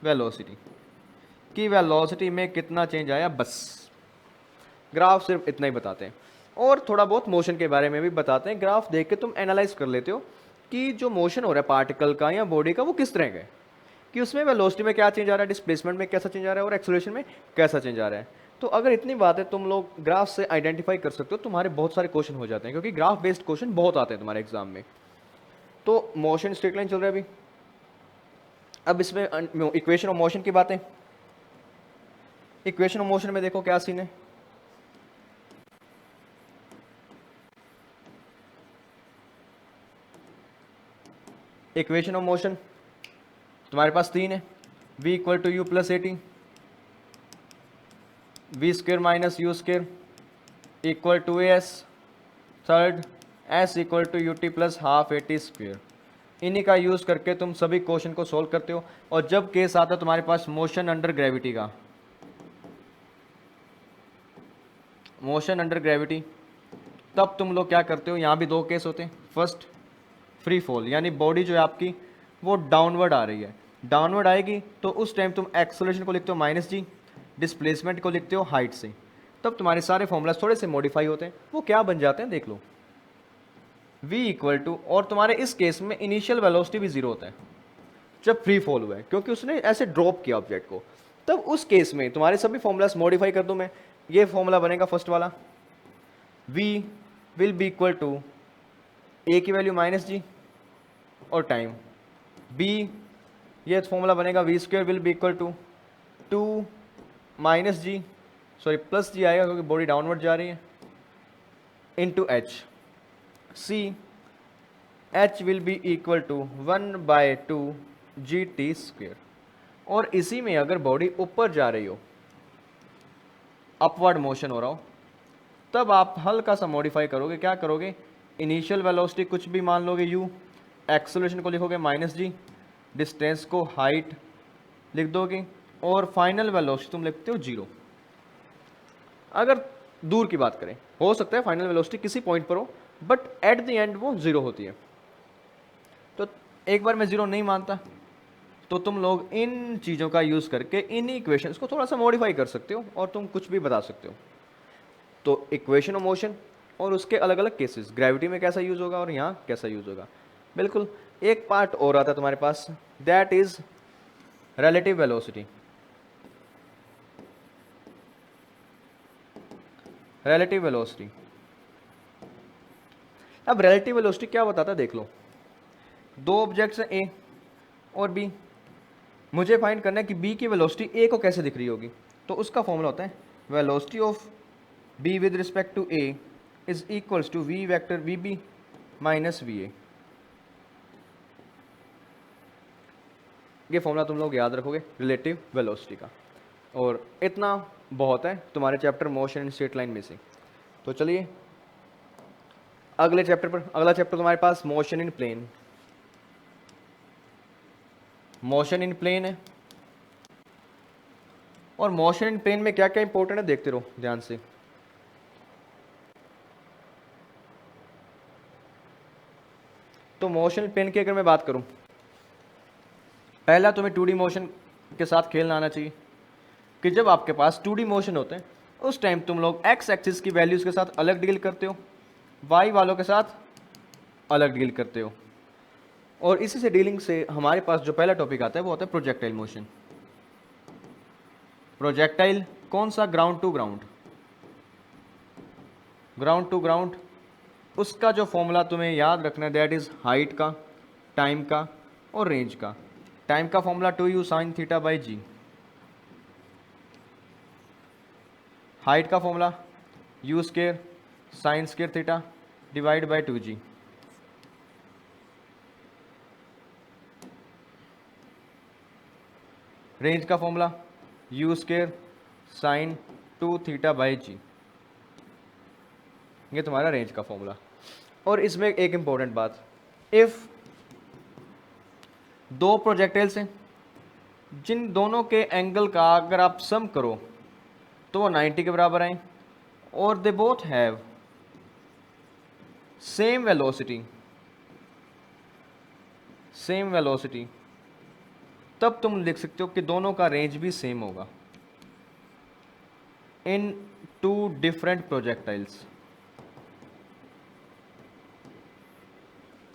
velocity, कि वेलोसिटी में कितना चेंज आया, बस ग्राफ सिर्फ इतना ही बताते हैं। और थोड़ा बहुत मोशन के बारे में भी बताते हैं, ग्राफ देख के तुम एनालाइज कर लेते हो कि जो मोशन हो रहा है पार्टिकल का या बॉडी का वो किस तरह का है, कि उसमें वेलोसिटी में क्या चेंज आ रहा है, डिस्प्लेसमेंट में कैसा चेंज आ रहा है और एक्सेलरेशन में कैसा चेंज आ रहा है। तो अगर इतनी बातें तुम लोग ग्राफ से आइडेंटिफाई कर सकते हो, तुम्हारे बहुत सारे क्वेश्चन हो जाते हैं, क्योंकि ग्राफ बेस्ड क्वेश्चन बहुत आते हैं तुम्हारे एग्जाम में। तो मोशन स्ट्रेट लाइन चल रहा है अभी, अब इसमें इक्वेशन ऑफ मोशन की बातें। इक्वेशन ऑफ मोशन में देखो क्या सीन है, इक्वेशन ऑफ मोशन तुम्हारे पास तीन है, v equal to U plus A T, V square minus U square equal to A S, third s equal to U T plus half A T square. इन्हीं का यूज़ करके तुम सभी क्वेश्चन को सोल्व करते हो। और जब केस आता है तुम्हारे पास मोशन अंडर ग्रेविटी का, मोशन अंडर ग्रेविटी, तब तुम लोग क्या करते हो, यहाँ भी दो केस होते हैं। फर्स्ट फ्री फॉल, यानी बॉडी जो है आपकी वो डाउनवर्ड आ रही है, डाउनवर्ड आएगी तो उस टाइम तुम एक्सेलरेशन को लिखते हो माइनस जी, डिस्प्लेसमेंट को लिखते हो हाइट से। तब तुम्हारे सारे फॉर्मूलाज थोड़े से मॉडिफाई होते हैं, वो क्या बन जाते हैं देख लो, v इक्वल टू, और तुम्हारे इस केस में इनिशियल वेलोसिटी भी जीरो होता है जब फ्री फॉल हुआ है, क्योंकि उसने ऐसे ड्रॉप किया ऑब्जेक्ट को। तब उस केस में तुम्हारे सभी फॉर्मूलाज मॉडिफाई कर दूं मैं, ये फॉर्मूला बनेगा फर्स्ट वाला, v will be equal to a की वैल्यू माइनस जी और टाइम, b ये फॉर्मूला बनेगा v square will be equal to 2 minus G, sorry plus G आएगा क्योंकि बॉडी डाउनवर्ड जा रही है, into H, c h will be equal to 1/2 G T square. और इसी में अगर बॉडी ऊपर जा रही हो, अपवर्ड मोशन हो रहा हो, तब आप हल्का सा मॉडिफाई करोगे, क्या करोगे, इनिशियल वेलोसिटी कुछ भी मान लोगे u, एक्सेलरेशन को लिखोगे माइनस जी, डिस्टेंस को हाइट लिख दोगे, और फाइनल वेलोसिटी तुम लिखते हो जीरो। अगर दूर की बात करें, हो सकता है फाइनल वेलोसिटी किसी पॉइंट पर हो, बट एट द एंड वो जीरो होती है। तो एक बार मैं जीरो नहीं मानता, तो तुम लोग इन चीज़ों का यूज़ करके इन इक्वेशंस को थोड़ा सा मॉडिफाई कर सकते हो और तुम कुछ भी बता सकते हो। तो इक्वेशन ऑफ मोशन और उसके अलग अलग केसेस, ग्रेविटी में कैसा यूज़ होगा और यहाँ कैसा यूज़ होगा। बिल्कुल एक पार्ट और आता है तुम्हारे पास, that is relative velocity. Relative velocity, अब रिलेटिव वेलोसिटी क्या बताता है देख लो, दो ऑब्जेक्ट्स हैं ए और बी, मुझे फाइंड करना है कि बी की वेलोसिटी ए को कैसे दिख रही होगी। तो उसका फॉर्मूला होता है velocity of B with respect to A is equals to V vector V B minus V A. ये फॉर्मूला तुम लोग याद रखोगे रिलेटिव वेलोसिटी का, और इतना बहुत है तुम्हारे chapter motion in straight line में से। तो चलिए अगले चैप्टर पर, अगला चैप्टर तुम्हारे पास motion in plane. Motion in plane है, और मोशन इन प्लेन में क्या क्या इंपॉर्टेंट है देखते रहो ध्यान से। तो मोशन इन प्लेन की अगर मैं बात करूं, पहला तुम्हें 2D मोशन के साथ खेलना आना चाहिए, कि जब आपके पास 2D मोशन होते हैं उस टाइम तुम लोग x एक्सिस की वैल्यूज के साथ अलग डील करते हो, y वालों के साथ अलग डील करते हो। और इसी से डीलिंग से हमारे पास जो पहला टॉपिक आता है वो होता है प्रोजेक्टाइल मोशन। प्रोजेक्टाइल कौन सा, ground to ground, ground to ground, उसका जो फॉर्मूला तुम्हें याद रखना है दैट इज हाइट का, टाइम का और रेंज का। टाइम का formula 2u sine theta by G, height का formula u square sine square theta divide by 2g, range का formula u square sine 2 theta by G. ये तुम्हारा रेंज का फॉर्मूला। और इसमें एक इंपॉर्टेंट बात, इफ दो प्रोजेक्टाइल्स हैं, जिन दोनों के एंगल का अगर आप सम करो तो वो 90 के बराबर आए, और they both have same velocity, तब तुम लिख सकते हो कि दोनों का रेंज भी सेम होगा इन टू डिफरेंट प्रोजेक्टाइल्स।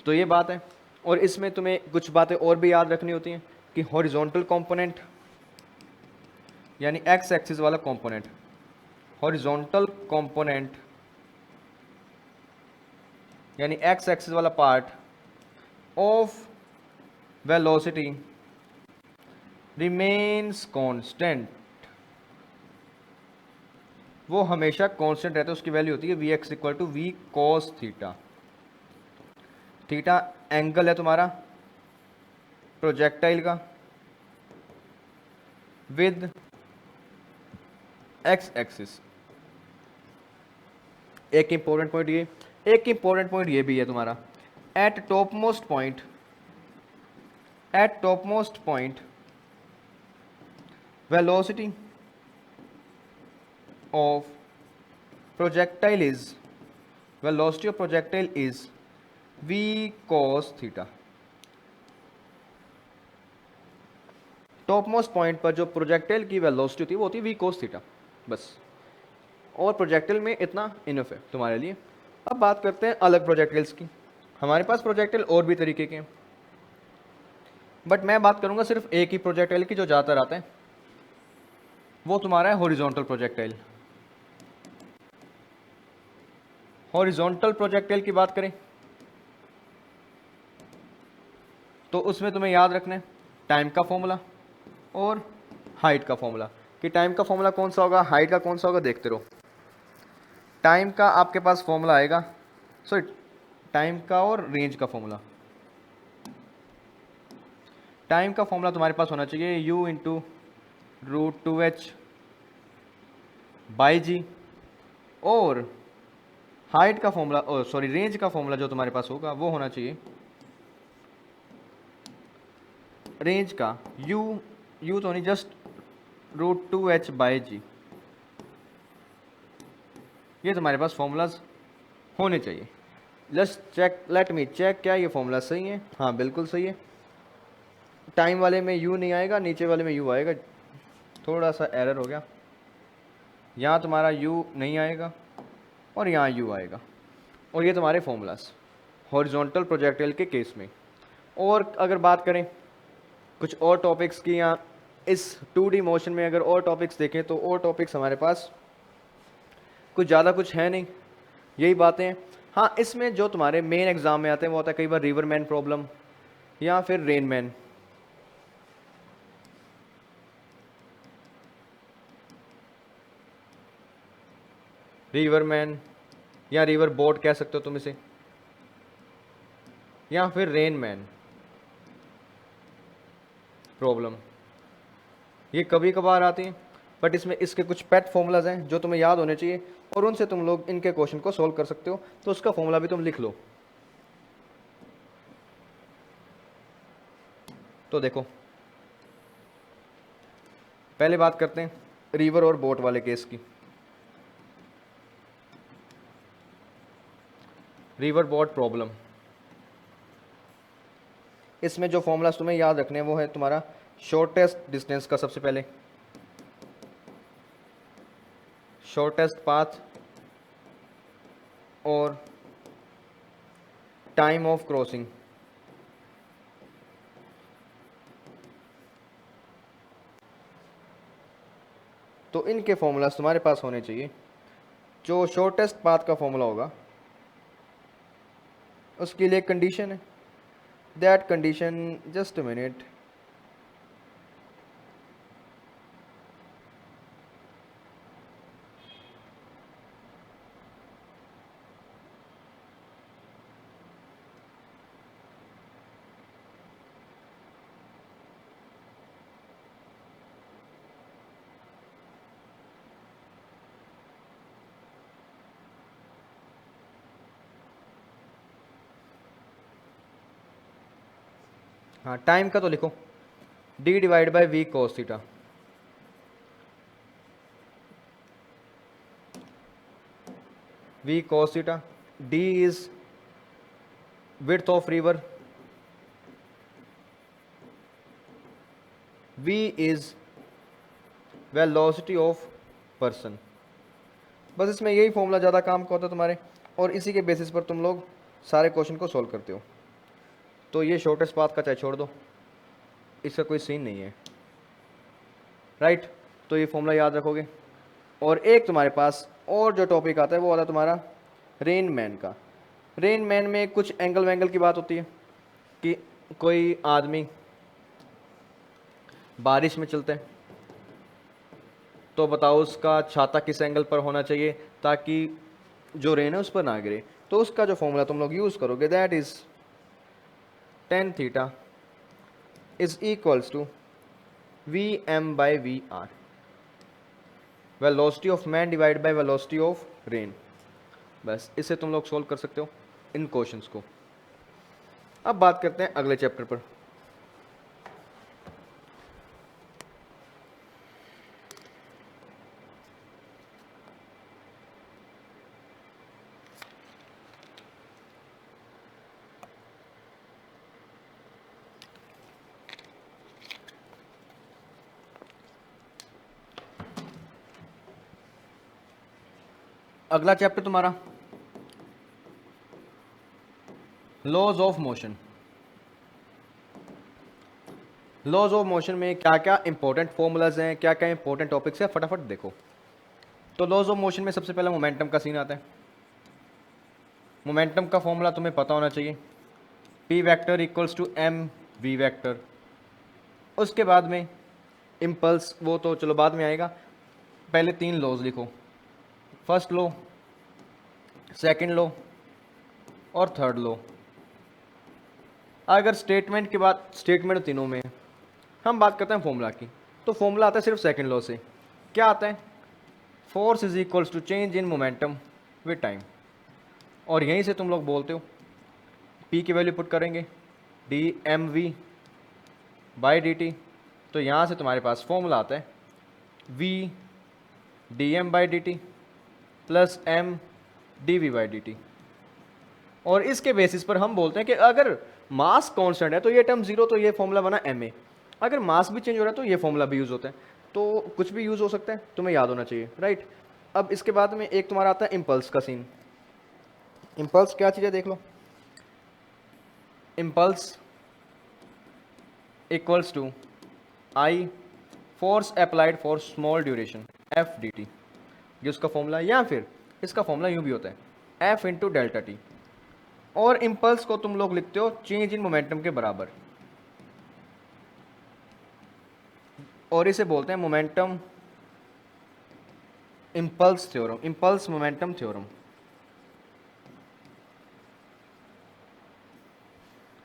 तो ये बात है। और इसमें तुम्हें कुछ बातें और भी याद रखनी होती हैं कि हॉरिजॉन्टल कंपोनेंट यानी एक्स एक्सिस वाला कंपोनेंट, हॉरिजॉन्टल कंपोनेंट यानी एक्स एक्सिस वाला part of velocity remains constant, वो हमेशा कांस्टेंट रहता है, उसकी वैल्यू होती है V X equal to V cos theta. Theta angle है तुम्हारा प्रोजेक्टाइल का विद एक्स एक्सिस। एक इंपॉर्टेंट पॉइंट ये भी है तुम्हारा, at top most point velocity of projectile is v cos theta. Top most point पर जो प्रोजेक्टाइल की वेलोसिटी होती है वो होती है v cos थीटा, बस। और प्रोजेक्टाइल में इतना इनफ है तुम्हारे लिए। अब बात करते हैं अलग प्रोजेक्टाइल्स की। हमारे पास प्रोजेक्टाइल और भी तरीके के हैं, बट मैं बात करूंगा सिर्फ एक ही प्रोजेक्टाइल की जो ज़्यादातर आता है, वो तुम्हारा है हॉरिजॉन्टल प्रोजेक्टाइल। हॉरिजॉन्टल प्रोजेक्टाइल की बात करें तो उसमें तुम्हें याद रखना है टाइम का फॉर्मूला और हाइट का फॉर्मूला। कि टाइम का फॉर्मूला कौन सा होगा, हाइट का कौन सा होगा, देखते रहो। टाइम का आपके पास फॉर्मूला आएगा, सॉरी टाइम का और रेंज का फॉर्मूला। टाइम का फॉर्मूला तुम्हारे पास होना चाहिए u इंटू √2h बाई जी, और हाइट का फॉर्मूला रेंज का फॉर्मूला जो तुम्हारे पास होगा वो होना चाहिए रेंज का u तो नहीं, जस्ट √2h बाई जी। ये तुम्हारे पास फॉर्मूलाज होने चाहिए। लेट मी चेक क्या ये फॉर्मूला सही है। हाँ बिल्कुल सही है। टाइम वाले में u नहीं आएगा, नीचे वाले में u आएगा, थोड़ा सा एरर हो गया। यहाँ तुम्हारा u नहीं आएगा और यहाँ u आएगा। और ये तुम्हारे फॉर्मूलाज हॉरिजॉन्टल प्रोजेक्टाइल के केस में। और अगर बात करें कुछ और टॉपिक्स की, या इस 2D मोशन में अगर और टॉपिक्स देखें तो और टॉपिक्स हमारे पास कुछ ज़्यादा कुछ है नहीं, यही बातें हैं। हाँ इसमें जो तुम्हारे मेन एग्जाम में आते हैं वो होता है कई बार रिवरमैन प्रॉब्लम या फिर रेनमैन। रिवरमैन या रिवर बोट कह सकते हो तुम इसे, या फिर रेनमैन प्रॉब्लम, ये कभी कभार आती हैं। बट इसमें इसके कुछ पेट फॉर्मूलाज हैं जो तुम्हें याद होने चाहिए, और उनसे तुम लोग इनके क्वेश्चन को सॉल्व कर सकते हो। तो उसका फॉर्मूला भी तुम लिख लो। तो देखो पहले बात करते हैं रिवर और बोट वाले केस की। रिवर बोट प्रॉब्लम, इसमें जो फॉर्मूलाज तुम्हें याद रखने हैं वो है तुम्हारा शॉर्टेस्ट डिस्टेंस का, सबसे पहले शॉर्टेस्ट पाथ और टाइम ऑफ क्रॉसिंग। तो इनके फॉर्मूलाज तुम्हारे पास होने चाहिए। जो शॉर्टेस्ट पाथ का फॉर्मूला होगा उसके लिए कंडीशन है, that condition, just a minute, हाँ टाइम का तो लिखो, D divide by V cos theta. V cos theta, D is width of river, v is velocity of person। बस इसमें यही फॉर्मूला ज़्यादा काम का होता है तुम्हारे, और इसी के बेसिस पर तुम लोग सारे क्वेश्चन को सॉल्व करते हो। तो ये शॉर्टेस्ट पाथ का चाहे छोड़ दो, इसका कोई सीन नहीं है, राइट। तो ये फॉर्मूला याद रखोगे। और एक तुम्हारे पास और जो टॉपिक आता है वो आता है तुम्हारा रेन मैन का। रेन मैन में कुछ एंगल वैंगल की बात होती है कि कोई आदमी बारिश में चलता है, तो बताओ उसका छाता किस एंगल पर होना चाहिए ताकि जो रेन है उस पर ना गिरे। तो उसका जो फॉर्मूला तुम लोग यूज़ करोगे that is tan theta is equals to V M by V R, velocity of man divide by velocity of rain. बस इससे तुम लोग सोल्व कर सकते हो इन क्वेश्चंस को। अब बात करते हैं अगले चैप्टर पर। अगला चैप्टर तुम्हारा laws of motion. Laws of motion में क्या क्या इंपॉर्टेंट फॉर्मूलाज हैं, क्या क्या इंपॉर्टेंट टॉपिक्स हैं, फटाफट देखो। तो लॉज ऑफ मोशन में सबसे पहले मोमेंटम का सीन आता है। मोमेंटम का फॉर्मूला तुम्हें पता होना चाहिए, P vector equals to M V vector. उसके बाद में इम्पल्स, वो तो चलो बाद में आएगा, पहले 3 लॉज लिखो, फर्स्ट लॉ, सेकंड लॉ और थर्ड लॉ। अगर स्टेटमेंट के बाद स्टेटमेंट तीनों में है, हम बात करते हैं फॉर्मूला की, तो फॉर्मूला आता है सिर्फ सेकंड लॉ से। क्या आता है? Force is equals to change in momentum with time. और यहीं से तुम लोग बोलते हो पी की वैल्यू पुट करेंगे D M V by D T. तो यहाँ से तुम्हारे पास फॉर्मूला आता है V D M by D T plus M D V by D T. और इसके बेसिस पर हम बोलते हैं कि अगर मास कांस्टेंट है तो ये टर्म जीरो, तो ये फॉर्मूला बना एम ए। अगर मास भी चेंज हो रहा है तो ये फॉर्मूला भी यूज़ होता है। तो कुछ भी यूज़ हो सकता है, तुम्हें याद होना चाहिए, राइट। अब इसके बाद में एक तुम्हारा आता है इम्पल्स का सीन। इम्पल्स क्या चीज़ है देख लो। Impulse equals to I force applied for small duration F D T, ये उसका फॉर्मूला। या फिर इसका फॉर्मूला यूँ भी होता है एफ इंटू डेल्टा टी। और इम्पल्स को तुम लोग लिखते हो चेंज इन मोमेंटम के बराबर, और इसे बोलते हैं momentum impulse theorem, impulse momentum theorem,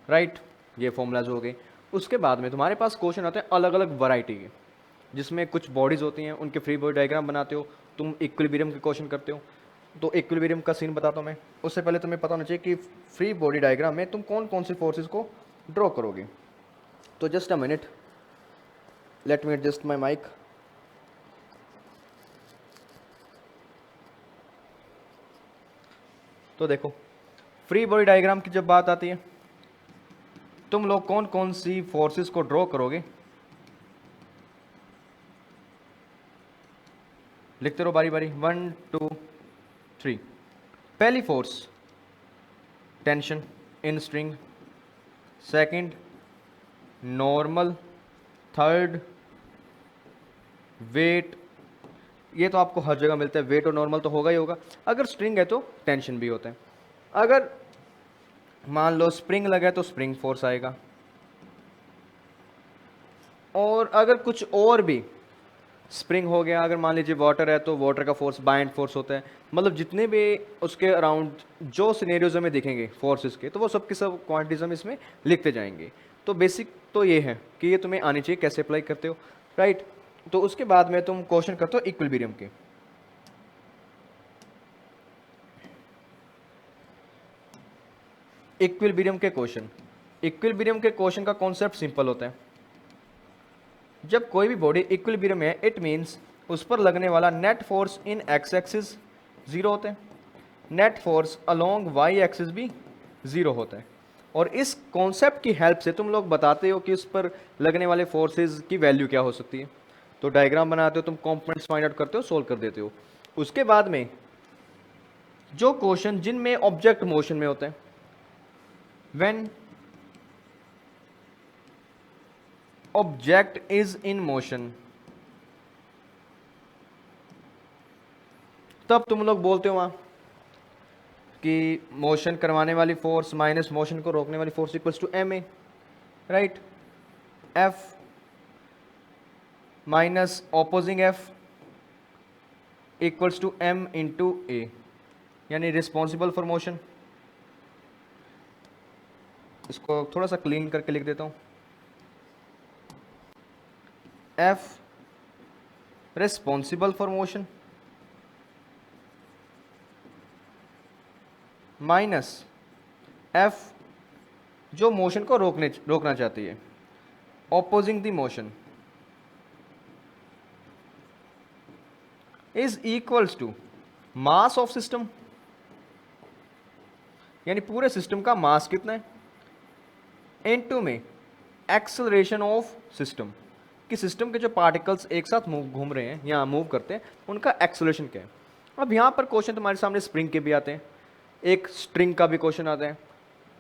right. ये फॉर्मूलाज हो गए। उसके बाद में तुम्हारे पास क्वेश्चन आते हैं अलग अलग वैरायटी के, जिसमें कुछ बॉडीज होती हैं, उनके फ्री बॉडी डायग्राम बनाते हो, तुम इक्विलिब्रियम के क्वेश्चन करते हो। तो इक्विलिब्रियम का सीन बताता हूँ मैं। उससे पहले तुम्हें पता होना चाहिए कि फ्री बॉडी डायग्राम में तुम कौन कौन सी फोर्सेस को ड्रॉ करोगे। तो just a minute, let me adjust my mic. तो देखो फ्री बॉडी डायग्राम की जब बात आती है, तुम लोग कौन कौन सी फोर्सेस को ड्रॉ करोगे लिखते रहो बारी बारी, 1 2 3। पहली force tension in string, second normal, third weight. ये तो आपको हर जगह मिलता है, वेट और नॉर्मल तो होगा ही होगा। अगर स्ट्रिंग है तो टेंशन भी होता है। अगर मान लो स्प्रिंग लगा है तो स्प्रिंग फोर्स आएगा। और अगर कुछ और भी स्प्रिंग हो गया, अगर मान लीजिए वाटर है तो वाटर का फोर्स बाइंड फोर्स होता है। मतलब जितने भी उसके अराउंड जो सिनेरियोज में दिखेंगे फोर्सेस के, तो वो सब के सब क्वांटिटीज हम इसमें लिखते जाएंगे। तो बेसिक तो ये है कि ये तुम्हें आनी चाहिए, कैसे अप्लाई करते हो, राइट। तो उसके बाद में तुम क्वेश्चन करते हो इक्विलिब्रियम के। इक्विलिब्रियम के क्वेश्चन का कॉन्सेप्ट सिंपल होता है। जब कोई भी बॉडी इक्विलिब्रियम है इट मीन्स उस पर लगने वाला net force in x axis zero होता है, net force along y axis भी जीरो होता है। और इस कॉन्सेप्ट की हेल्प से तुम लोग बताते हो कि उस पर लगने वाले फोर्सेस की वैल्यू क्या हो सकती है। तो डायग्राम बनाते हो, तुम कंपोनेंट्स फाइंड आउट करते हो, सोल्व कर देते हो। उसके बाद में जो क्वेश्चन जिनमें ऑब्जेक्ट मोशन में होते हैं, when object is in motion, तब तुम लोग बोलते हो वहां कि मोशन करवाने वाली फोर्स माइनस मोशन को रोकने वाली force equals to M A, right. F minus opposing F equals to M into A, यानी रिस्पॉन्सिबल फॉर मोशन। इसको थोड़ा सा क्लीन करके लिख देता हूं, F responsible for motion minus F जो मोशन को रोकना चाहती है, opposing the motion, is equals to mass of system, यानी पूरे सिस्टम का मास कितना है, इनटू में एक्सेलरेशन ऑफ सिस्टम, कि सिस्टम के जो पार्टिकल्स एक साथ घूम रहे हैं या मूव करते हैं उनका एक्सेलरेशन क्या है। अब यहाँ पर क्वेश्चन तुम्हारे सामने स्प्रिंग के भी आते हैं, एक स्ट्रिंग का भी क्वेश्चन आता है,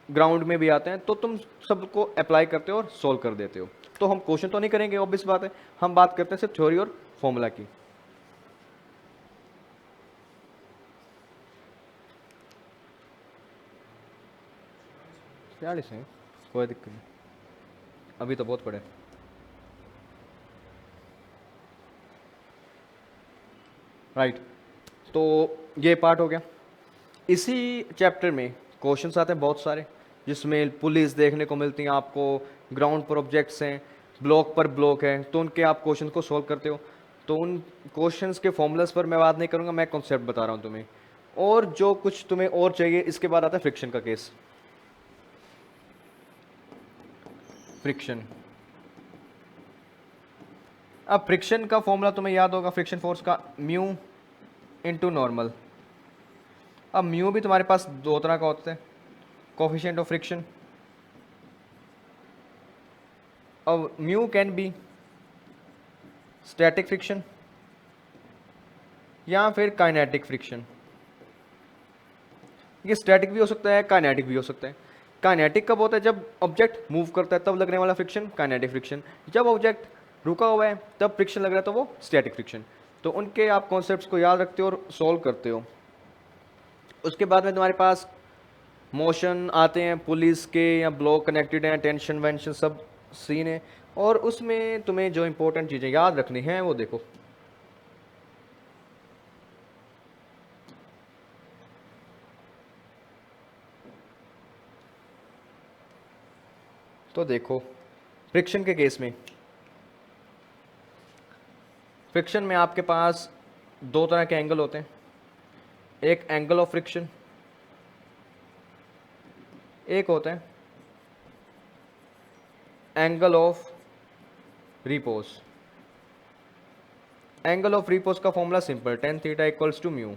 ग्राउंड में भी आते हैं, तो तुम सबको अप्लाई करते हो और सोल्व कर देते हो। तो हम क्वेश्चन तो नहीं करेंगे, ऑब्वियस बात है, हम बात करते हैं सिर्फ थ्योरी और फॉर्मूला की। क्या है, कोई दिक्कत नहीं, अभी तो बहुत पड़े। राइट, तो ये पार्ट हो गया। इसी चैप्टर में क्वेश्चंस आते हैं बहुत सारे, जिसमें पुलिस देखने को मिलती हैं आपको, ग्राउंड पर ऑब्जेक्ट्स हैं, ब्लॉक पर ब्लॉक है, तो उनके आप क्वेश्चन को सॉल्व करते हो। तो उन क्वेश्चंस के फॉर्मूलाज पर मैं बात नहीं करूँगा, मैं कॉन्सेप्ट बता रहा हूँ तुम्हें। और जो कुछ तुम्हें और चाहिए, इसके बाद आता है फ्रिक्शन का केस। फ्रिक्शन, अब फ्रिक्शन का फॉर्मूला तुम्हें याद होगा, फ्रिक्शन फोर्स का म्यू इंटू नॉर्मल। अब म्यू भी तुम्हारे पास दो तरह का होता है, कोफिशिएंट ऑफ फ्रिक्शन। अब mu can be static friction या फिर काइनेटिक फ्रिक्शन। ये स्टैटिक भी हो सकता है, काइनेटिक भी हो सकता है। काइनेटिक कब होता है, जब ऑब्जेक्ट मूव करता है तब लगने वाला फ्रिक्शन काइनेटिक फ्रिक्शन, जब ऑब्जेक्ट रुका हुआ है तब फ्रिक्शन लग रहा है तो वो स्टैटिक फ्रिक्शन। तो उनके आप कॉन्सेप्ट्स को याद रखते हो और सॉल्व करते हो। उसके बाद में तुम्हारे पास मोशन आते हैं, पुलिस के या ब्लॉक कनेक्टेड हैं, टेंशन वेंशन सब सीन है, और उसमें तुम्हें जो इंपॉर्टेंट चीज़ें याद रखनी हैं वो देखो। तो देखो फ्रिक्शन के केस में, फ्रिक्शन में आपके पास दो तरह के एंगल होते हैं, एक एंगल ऑफ फ्रिक्शन, एक होता है angle of repose. Angle of repose का formula simple, tan theta equals to mu.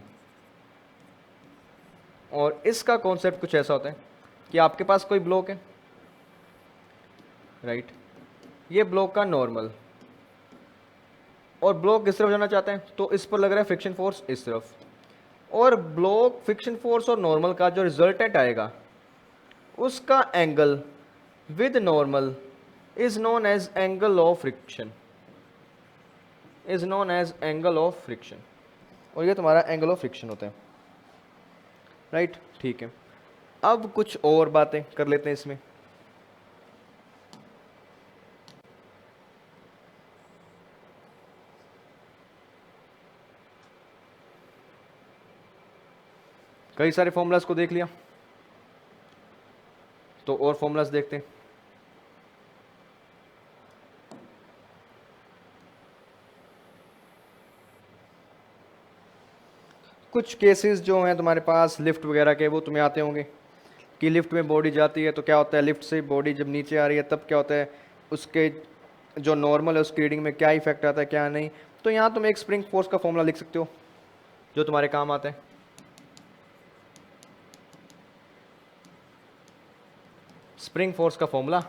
और इसका कॉन्सेप्ट कुछ ऐसा होता है कि आपके पास कोई ब्लॉक है, राइट, ये ब्लॉक का नॉर्मल, और ब्लॉक किस तरफ जाना चाहते हैं, तो इस पर लग रहा है फ्रिक्शन फोर्स इस तरफ, और ब्लॉक फ्रिक्शन फोर्स और नॉर्मल का जो रिजल्टेंट आएगा उसका angle with normal is known as angle of friction, is known as angle of friction, और ये तुम्हारा एंगल ऑफ फ्रिक्शन होता है, राइट। ठीक है, अब कुछ और बातें कर लेते हैं इसमें। कई सारे फॉर्मूलाज को देख लिया, तो और फॉर्मूलाज देखते हैं। कुछ केसेस जो हैं तुम्हारे पास लिफ्ट वगैरह के, वो तुम्हें आते होंगे कि लिफ्ट में बॉडी जाती है तो क्या होता है, लिफ्ट से बॉडी जब नीचे आ रही है तब क्या होता है, उसके जो नॉर्मल है उसकी रीडिंग में क्या इफेक्ट आता है क्या नहीं। तो यहाँ तुम एक स्प्रिंग फोर्स का फॉर्मूला लिख सकते हो जो तुम्हारे काम आता है। स्प्रिंग फोर्स का formula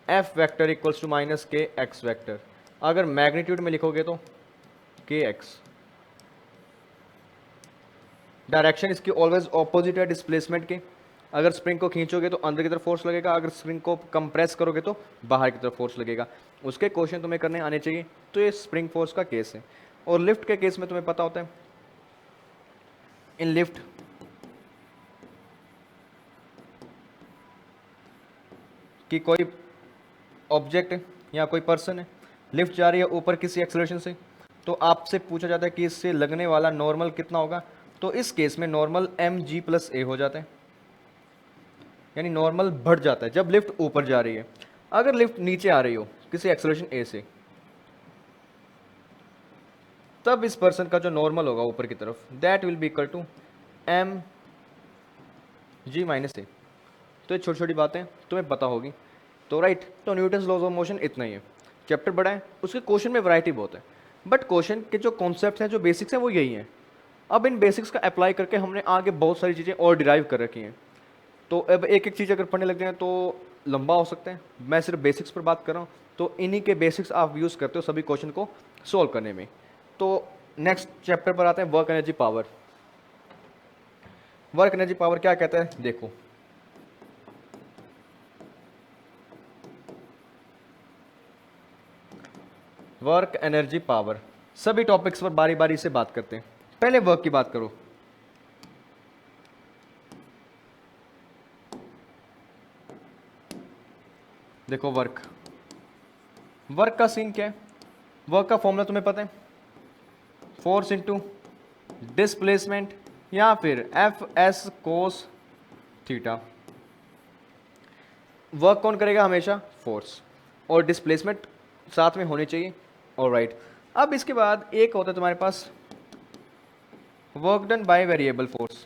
F vector equals to minus k x vector. अगर मैग्नीट्यूड में लिखोगे तो के एक्स। डायरेक्शन इसकी ऑलवेज ऑपोजिट है डिस्प्लेसमेंट के। अगर स्प्रिंग को खींचोगे तो अंदर की तरफ फोर्स लगेगा, अगर स्प्रिंग को कंप्रेस करोगे तो बाहर की तरफ फोर्स लगेगा। उसके क्वेश्चन तुम्हें करने आने चाहिए। तो ये स्प्रिंग फोर्स का केस है। और लिफ्ट के केस में तुम्हें पता होता है, इन लिफ्ट कि कोई ऑब्जेक्ट या कोई पर्सन है, लिफ्ट जा रही है ऊपर किसी एक्सेलरेशन से, तो आपसे पूछा जाता है कि इससे लगने वाला नॉर्मल कितना होगा। तो इस केस में नॉर्मल mg प्लस ए हो जाता है, यानी नॉर्मल बढ़ जाता है जब लिफ्ट ऊपर जा रही है। अगर लिफ्ट नीचे आ रही हो किसी एक्सेलरेशन ए से, तब इस पर्सन का जो नॉर्मल होगा ऊपर की तरफ, that will be equal to M G minus A. तो ये छोटी छोटी बातें तुम्हें पता होगी। तो राइट, तो न्यूटन्स लॉज ऑफ मोशन इतना ही है। चैप्टर बड़ा है, उसके क्वेश्चन में वैरायटी बहुत है, बट क्वेश्चन के जो कॉन्सेप्ट हैं, जो बेसिक्स हैं, वो यही हैं। अब इन बेसिक्स का अप्लाई करके हमने आगे बहुत सारी चीज़ें और डिराइव कर रखी हैं। तो अब एक एक चीज़ अगर पढ़ने लग जाए तो लंबा हो सकता है। मैं सिर्फ बेसिक्स पर बात कर रहा हूँ, तो इन्हीं के बेसिक्स आप यूज़ करते हो सभी क्वेश्चन को सॉल्व करने में। तो नेक्स्ट चैप्टर पर आते हैं, work energy power. Work energy power क्या कहता है, देखो। वर्क एनर्जी पावर, सभी टॉपिक्स पर बारी बारी से बात करते हैं। पहले वर्क की बात करो। देखो वर्क, वर्क का सीन क्या है। वर्क का फॉर्मूला तुम्हें पता है, फोर्स इंटू डिस्प्लेसमेंट या फिर F S cos theta. Work कौन करेगा हमेशा, फोर्स, और डिस्प्लेसमेंट साथ में होनी चाहिए। ऑलराइट, अब इसके बाद एक होता है तुम्हारे पास work done by variable force,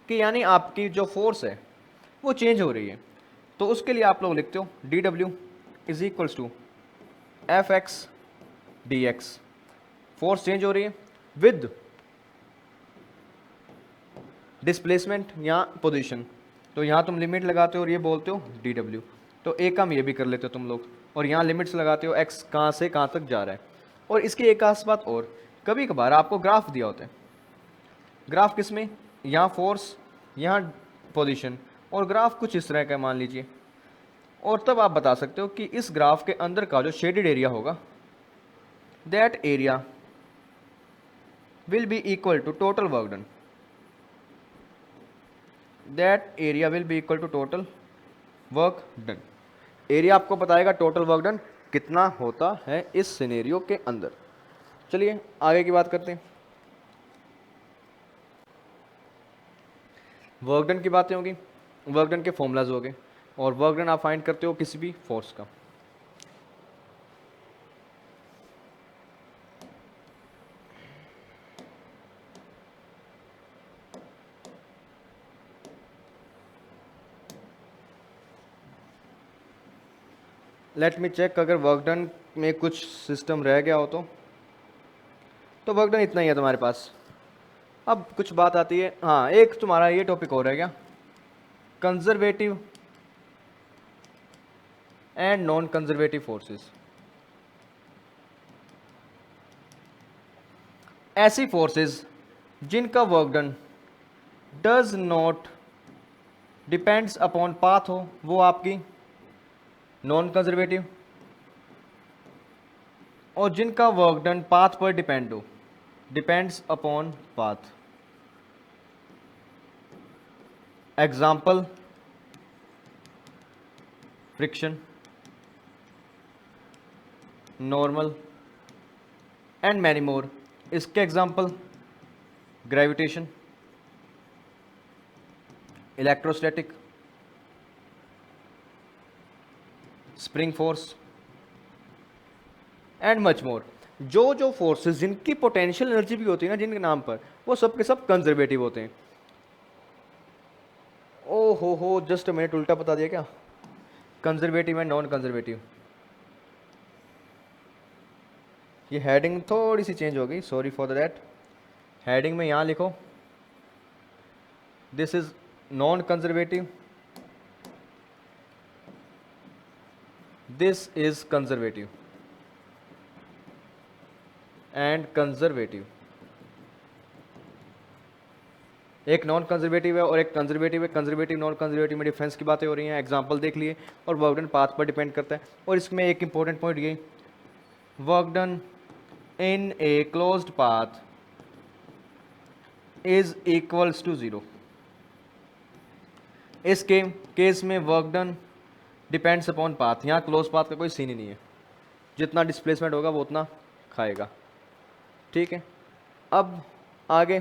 कि यानी आपकी जो फोर्स है वो चेंज हो रही है। तो उसके लिए आप लोग लिखते हो डी डब्ल्यू is equals to F x d x. Force change हो रही है विद डिस्प्लेसमेंट या पोजीशन। तो यहाँ तुम लिमिट लगाते हो और ये बोलते हो डी डब्ल्यू। तो एक काम ये भी कर लेते हो तुम लोग, और यहाँ लिमिट्स लगाते हो एक्स कहाँ से कहाँ तक जा रहा है। और इसकी एक खास बात और, कभी कभार आपको ग्राफ दिया होता है। ग्राफ किस में, यहाँ फोर्स, यहाँ पोजीशन, और ग्राफ कुछ इस तरह का मान लीजिए। और तब आप बता सकते हो कि इस ग्राफ के अंदर का जो शेडेड एरिया होगा, that area will be equal to total work done. That area will be equal to total work done. Area आपको बताएगा टोटल वर्क डन कितना होता है इस सिनेरियो के अंदर। चलिए आगे की बात करते हैं। वर्क डन की बातें होगी, वर्क डन के फॉर्मूलाज हो गए, और वर्क डन आप फाइंड करते हो किसी भी फोर्स का। लेट मी चेक, अगर वर्क डन में कुछ सिस्टम रह गया हो तो वर्क डन इतना ही है तुम्हारे पास। अब कुछ बात आती है, हाँ एक तुम्हारा ये टॉपिक और रह गया, conservative and non conservative forces. ऐसी फोर्सेस जिनका work done does not depends upon path हो, वो आपकी नॉन कंजर्वेटिव। और जिनका वर्क डन पाथ पर डिपेंड हो, depends upon path. Example friction, normal and many more. इसके example gravitation, electrostatic, spring force and much more. जो जो फोर्सेस जिनकी पोटेंशियल एनर्जी भी होती है ना जिनके नाम पर, वो सब के सब कंजर्वेटिव होते हैं। ओ हो, जस्ट मिनट, उल्टा बता दिया क्या। Conservative and non conservative. ये हेडिंग थोड़ी सी चेंज हो गई, सॉरी फॉर दैट। हेडिंग में यहाँ लिखो this is non conservative, this is conservative and conservative. एक नॉन कंजर्वेटिव है और एक कंजर्वेटिव है। कंजर्वेटिव नॉन कंजर्वेटिव में डिफरेंस की बातें हो रही हैं, एग्जांपल देख लिए, और वर्क डन पाथ पर डिपेंड करता है। और इसमें एक इंपॉर्टेंट पॉइंट ये, work done in a closed path is equals to 0। इसके केस में work done depends upon path. यहाँ क्लोज पाथ का कोई सीन ही नहीं है, जितना डिस्प्लेसमेंट होगा वो उतना खाएगा, ठीक है। अब आगे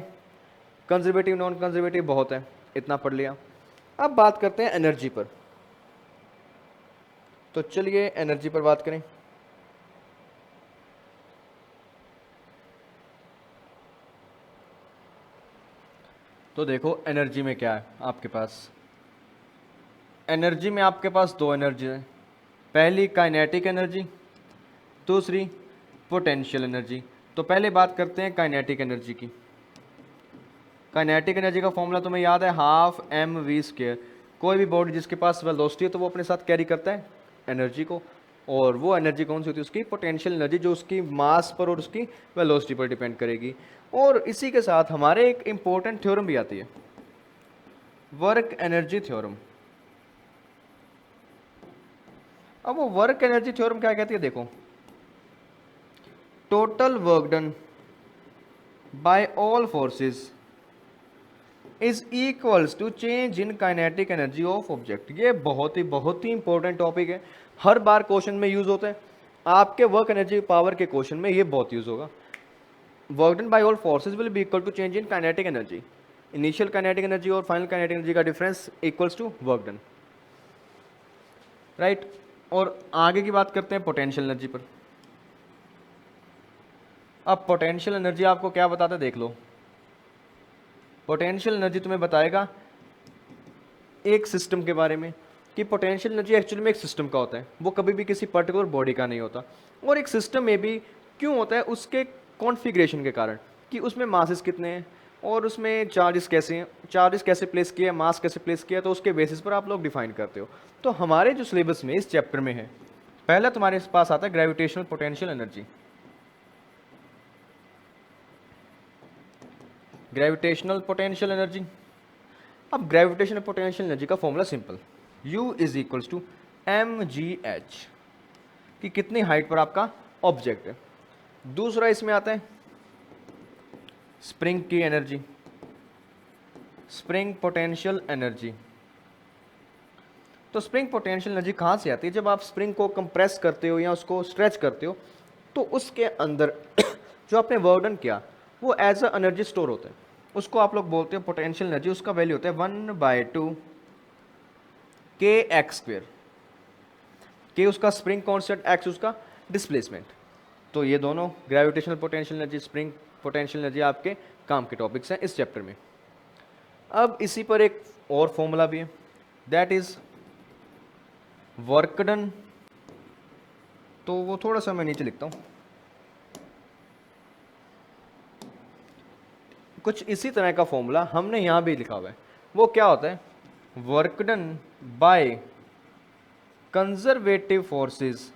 कंजर्वेटिव नॉन कंजर्वेटिव बहुत है, इतना पढ़ लिया। अब बात करते हैं एनर्जी पर। तो चलिए एनर्जी पर बात करें। तो देखो एनर्जी में क्या है आपके पास। एनर्जी में आपके पास दो एनर्जी है, पहली काइनेटिक एनर्जी, दूसरी पोटेंशियल एनर्जी। तो पहले बात करते हैं काइनेटिक एनर्जी की। काइनेटिक एनर्जी का फॉर्मूला तुम्हें याद है, हाफ एम वी स्क्वायर। कोई भी बॉडी जिसके पास वेलोसिटी है तो वो अपने साथ कैरी करता है एनर्जी को, और वो एनर्जी कौन सी होती है, उसकी पोटेंशियल एनर्जी, जो उसकी मास पर और उसकी वेलोसिटी पर डिपेंड करेगी। और इसी के साथ हमारे एक इंपॉर्टेंट थ्योरम भी आती है, वर्क एनर्जी थ्योरम। अब वो वर्क एनर्जी थ्योरम क्या कहती है, देखो, total work done by all forces is equals to change in kinetic energy of object. ये बहुत ही इंपॉर्टेंट टॉपिक है, हर बार क्वेश्चन में यूज होता है। आपके वर्क एनर्जी पावर के क्वेश्चन में ये बहुत यूज होगा। Work done by all forces will be equal to change in kinetic energy. Initial kinetic energy और फाइनल काइनेटिक एनर्जी का difference equals to work done, right. और आगे की बात करते हैं पोटेंशियल एनर्जी पर। अब पोटेंशियल एनर्जी आपको क्या बताता है, देख लो। पोटेंशियल एनर्जी तुम्हें बताएगा एक सिस्टम के बारे में, कि पोटेंशियल एनर्जी एक्चुअली में एक सिस्टम का होता है, वो कभी भी किसी पर्टिकुलर बॉडी का नहीं होता। और एक सिस्टम में भी क्यों होता है, उसके कॉन्फ़िगरेशन के कारण, कि उसमें मासेस कितने हैं और उसमें चार्जेस कैसे हैं, चार्जेस कैसे प्लेस किया है, मास कैसे प्लेस किया है, तो उसके बेसिस पर आप लोग डिफाइन करते हो। तो हमारे जो सिलेबस में इस चैप्टर में है, पहला तुम्हारे पास आता है gravitational potential energy. Gravitational potential energy. अब ग्रेविटेशनल पोटेंशियल एनर्जी का formula simple, U is equals to mgh, कि कितनी हाइट पर आपका ऑब्जेक्ट है। दूसरा इसमें आता है स्प्रिंग की एनर्जी, स्प्रिंग पोटेंशियल एनर्जी। तो स्प्रिंग पोटेंशियल एनर्जी कहाँ से आती है, जब आप स्प्रिंग को कंप्रेस करते हो या उसको स्ट्रेच करते हो, तो उसके अंदर जो आपने वर्क डन किया वो एज अ एनर्जी स्टोर होता है, उसको आप लोग बोलते हो पोटेंशियल एनर्जी। उसका वैल्यू होता है 1/2 kx²। के उसका स्प्रिंग कांस्टेंट, x उसका डिस्प्लेसमेंट। तो ये दोनों gravitational potential energy, spring potential energy आपके काम के टॉपिक्स हैं इस चैप्टर में। अब इसी पर एक और फॉर्मूला भी है, दैट इज वर्क डन। तो वो थोड़ा सा मैं नीचे लिखता हूँ, कुछ इसी तरह का फॉर्मूला हमने यहाँ भी लिखा हुआ है। वो क्या होता है, work done by conservative forces,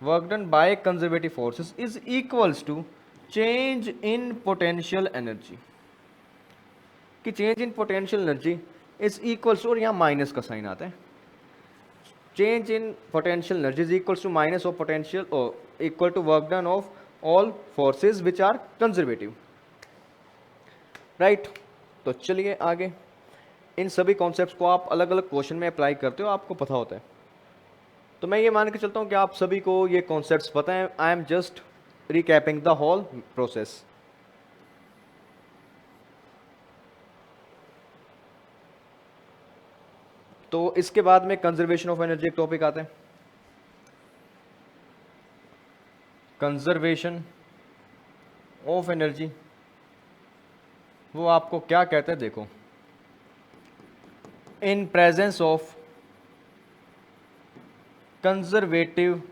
work done by conservative forces is equals to change in potential energy. कि change in potential energy is equals to, और यहाँ माइनस का साइन आता है, change in potential energy is equals to minus of potential और equal to work done of all forces which are conservative, right. तो चलिए आगे, इन सभी कॉन्सेप्ट्स को आप अलग अलग क्वेश्चन में अप्लाई करते हो, आपको पता होता है। तो मैं ये मान के चलता हूँ कि आप सभी को ये कॉन्सेप्ट्स पता है। I am just recapping the whole process. तो इसके बाद में कंजर्वेशन ऑफ एनर्जी एक टॉपिक आता है। कंजर्वेशन ऑफ एनर्जी वो आपको क्या कहते हैं, देखो, in presence of conservative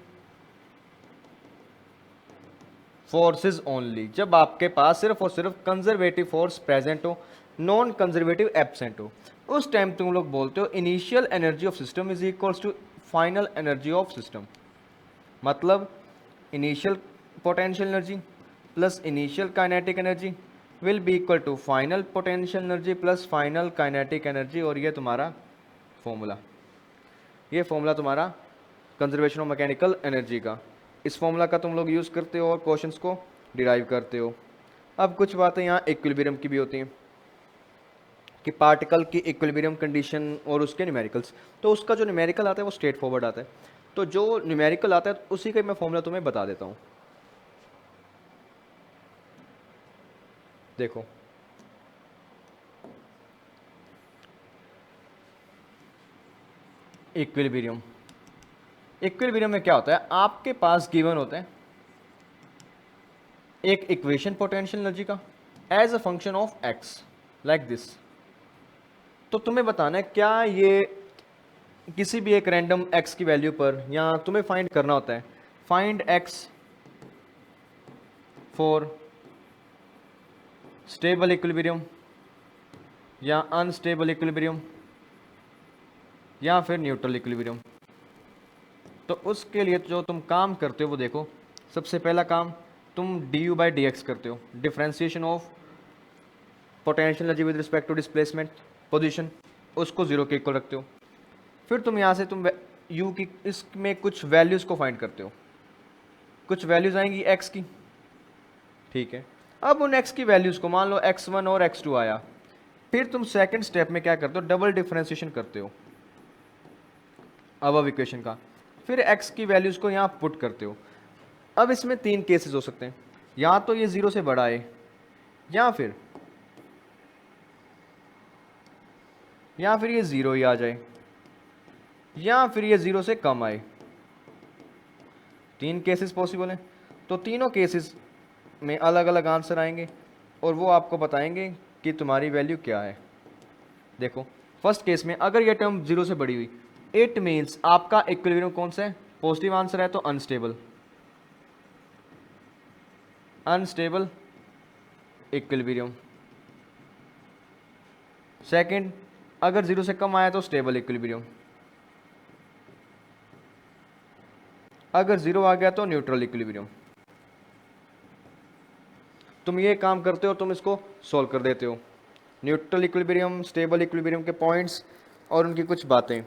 forces only, जब आपके पास सिर्फ और सिर्फ कंजर्वेटिव फोर्स प्रेजेंट हो, नॉन कंजर्वेटिव एब्सेंट हो, उस टाइम तुम लोग बोलते हो initial energy of system is equals to final energy of system. मतलब initial potential energy plus initial kinetic energy will be equal to final potential energy plus final kinetic energy. और ये तुम्हारा फॉर्मूला, ये फॉर्मूला तुम्हारा कंजर्वेशन ऑफ मैकेनिकल एनर्जी का, इस फॉर्मूला का तुम लोग यूज़ करते हो और क्वेश्चंस को डिराइव करते हो। अब कुछ बातें यहाँ इक्विलिब्रियम की भी होती हैं कि पार्टिकल की इक्विलिब्रियम कंडीशन और उसके न्यूमेरिकल्स। तो उसका जो न्यूमेरिकल आता है वो स्ट्रेट फॉरवर्ड आता है, तो जो न्यूमेरिकल आता है उसी का मैं फॉर्मूला तुम्हें बता देता हूँ। देखो इक्विलिब्रियम, इक्विलिब्रियम में क्या होता है, आपके पास गिवन होता है एक इक्वेशन पोटेंशियल एनर्जी का as a function of x like this. तो तुम्हें बताना है क्या ये किसी भी एक रैंडम एक्स की वैल्यू पर, या तुम्हें फाइंड करना होता है find x for stable equilibrium या अनस्टेबल इक्विलिब्रियम या फिर न्यूट्रल इक्विलिब्रियम। तो उसके लिए जो तुम काम करते हो वो देखो, सबसे पहला काम तुम du बाई डी एक्स करते हो, differentiation of potential energy with respect to displacement position, उसको जीरो के इक्वल रखते हो। फिर तुम यहाँ से तुम u की इसमें कुछ वैल्यूज़ को फाइंड करते हो, कुछ वैल्यूज़ आएंगी x की, ठीक है। अब उन x की वैल्यूज़ को मान लो x1 और x2 आया, फिर तुम सेकंड स्टेप में क्या करते हो, डबल डिफ्रेंसिएशन करते हो अब इक्वेशन का, फिर x की वैल्यूज़ को यहाँ पुट करते हो। अब इसमें तीन केसेस हो सकते हैं, या तो ये ज़ीरो से बड़ा है, या फिर ये ज़ीरो ही आ जाए, या फिर ये ज़ीरो से कम आए। तीन केसेस पॉसिबल हैं, तो तीनों केसेस में अलग अलग आंसर आएंगे और वो आपको बताएंगे कि तुम्हारी वैल्यू क्या है। देखो फर्स्ट केस में अगर ये टर्म जीरो से बड़ी हुई, इट मीन्स आपका इक्विलिब्रियम कौन सा है, पॉजिटिव आंसर है तो अनस्टेबल, अनस्टेबल इक्विलिब्रियम। सेकंड, अगर जीरो से कम आया तो स्टेबल इक्विलिब्रियम, अगर जीरो आ गया तो न्यूट्रल इक्विलिब्रियम। तुम ये काम करते हो, तुम इसको सॉल्व कर देते हो, न्यूट्रल इक्विलिब्रियम, स्टेबल इक्विलिब्रियम के पॉइंट्स और उनकी कुछ बातें।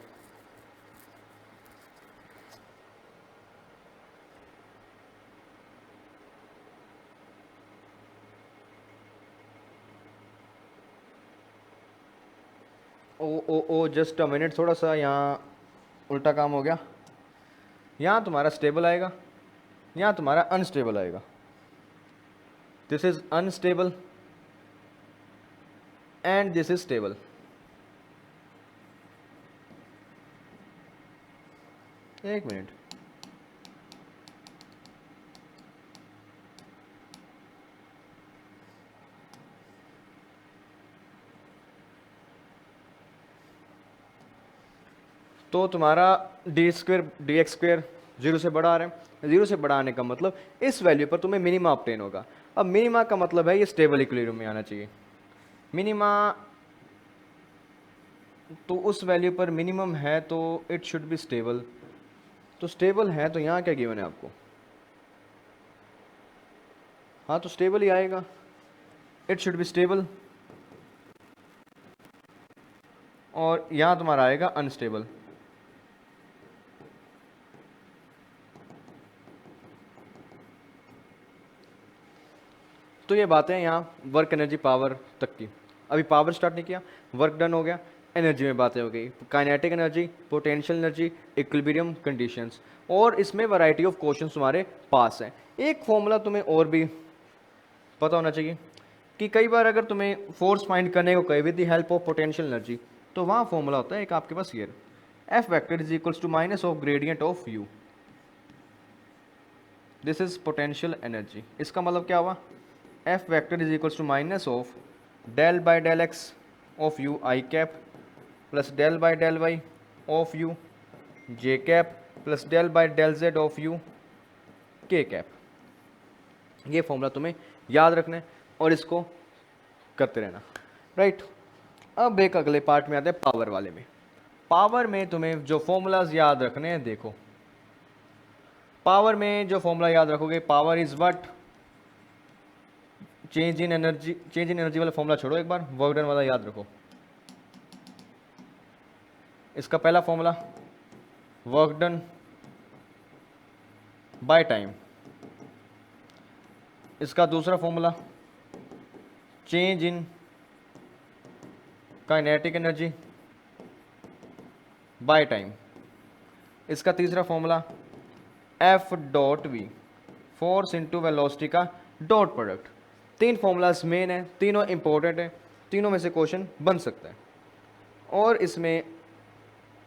ओ जस्ट अ मिनट, थोड़ा सा यहाँ उल्टा काम हो गया। यहाँ तुम्हारा स्टेबल आएगा, यहाँ तुम्हारा अनस्टेबल आएगा। This is unstable and this is stable. एक मिनट, तो तुम्हारा D square D x square zero से बड़ा आ रहा है। जीरो से बड़ा आने का मतलब इस वैल्यू पर तुम्हें मिनिमा ऑब्टेन होगा। अब मिनिमा का मतलब है ये स्टेबल इक्विलिब्रियम में आना चाहिए। मिनिमा तो उस वैल्यू पर मिनिमम है तो इट शुड बी स्टेबल। तो स्टेबल है तो यहाँ क्या गिवन है आपको, हाँ तो स्टेबल ही आएगा, इट शुड बी स्टेबल। और यहाँ तुम्हारा आएगा अनस्टेबल। तो ये बातें यहाँ वर्क एनर्जी पावर तक की। अभी पावर स्टार्ट नहीं किया, वर्क डन हो गया, एनर्जी में बातें हो गई, kinetic energy, potential energy, equilibrium conditions, और इसमें वैरायटी ऑफ क्वेश्चंस तुम्हारे पास है। एक फॉर्मूला तुम्हें और भी पता होना चाहिए कि कई बार अगर तुम्हें फोर्स फाइंड करने को कहे with the help of potential energy, तो वहाँ फॉर्मूला होता है एक आपके पास ये, F vector is equals to minus of gradient of U, this is potential energy. इसका मतलब क्या हुआ, F vector is equals to minus of del by del x of U i cap plus del by del y of U j cap plus del by del z of U k cap. ये फॉर्मूला तुम्हें याद रखना है और इसको करते रहना, राइट। अब एक अगले पार्ट में आते हैं पावर वाले में। पावर में तुम्हें जो फॉर्मूलाज याद रखने हैं, देखो पावर में जो फॉर्मूला याद रखोगे, power is what, change in energy वाला फॉर्मूला छोड़ो, एक बार वर्क डन वाला याद रखो। इसका पहला formula work done by time, इसका दूसरा formula change in kinetic energy by time, इसका तीसरा formula F dot v, force into velocity का डॉट प्रोडक्ट। तीन फॉर्मूलाज मेन है, तीनों इंपॉर्टेंट है, तीनों में से क्वेश्चन बन सकता है। और इसमें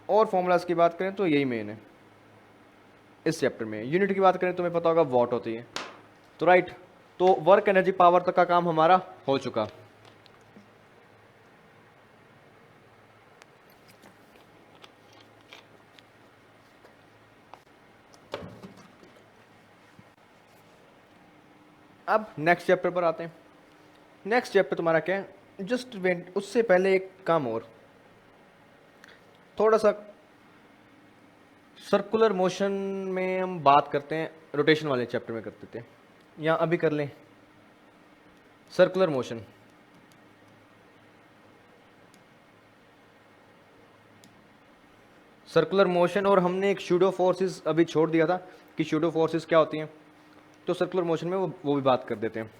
और फॉर्मूलाज की बात करें तो यही मेन है इस चैप्टर में। यूनिट की बात करें तो तुम्हें पता होगा वॉट होती है, तो राइट। तो वर्क एनर्जी पावर तक का काम हमारा हो चुका। अब नेक्स्ट चैप्टर पर आते हैं। नेक्स्ट चैप्टर तुम्हारा क्या है, जस्ट वेट, उससे पहले एक काम और, थोड़ा सा सर्कुलर मोशन में हम बात करते हैं, रोटेशन वाले चैप्टर में करते थे, या अभी कर लें सर्कुलर मोशन। सर्कुलर मोशन, और हमने एक शूडो फोर्सेस अभी छोड़ दिया था कि शूडो फोर्सेस क्या होती हैं, तो सर्कुलर मोशन में वो भी बात कर देते हैं।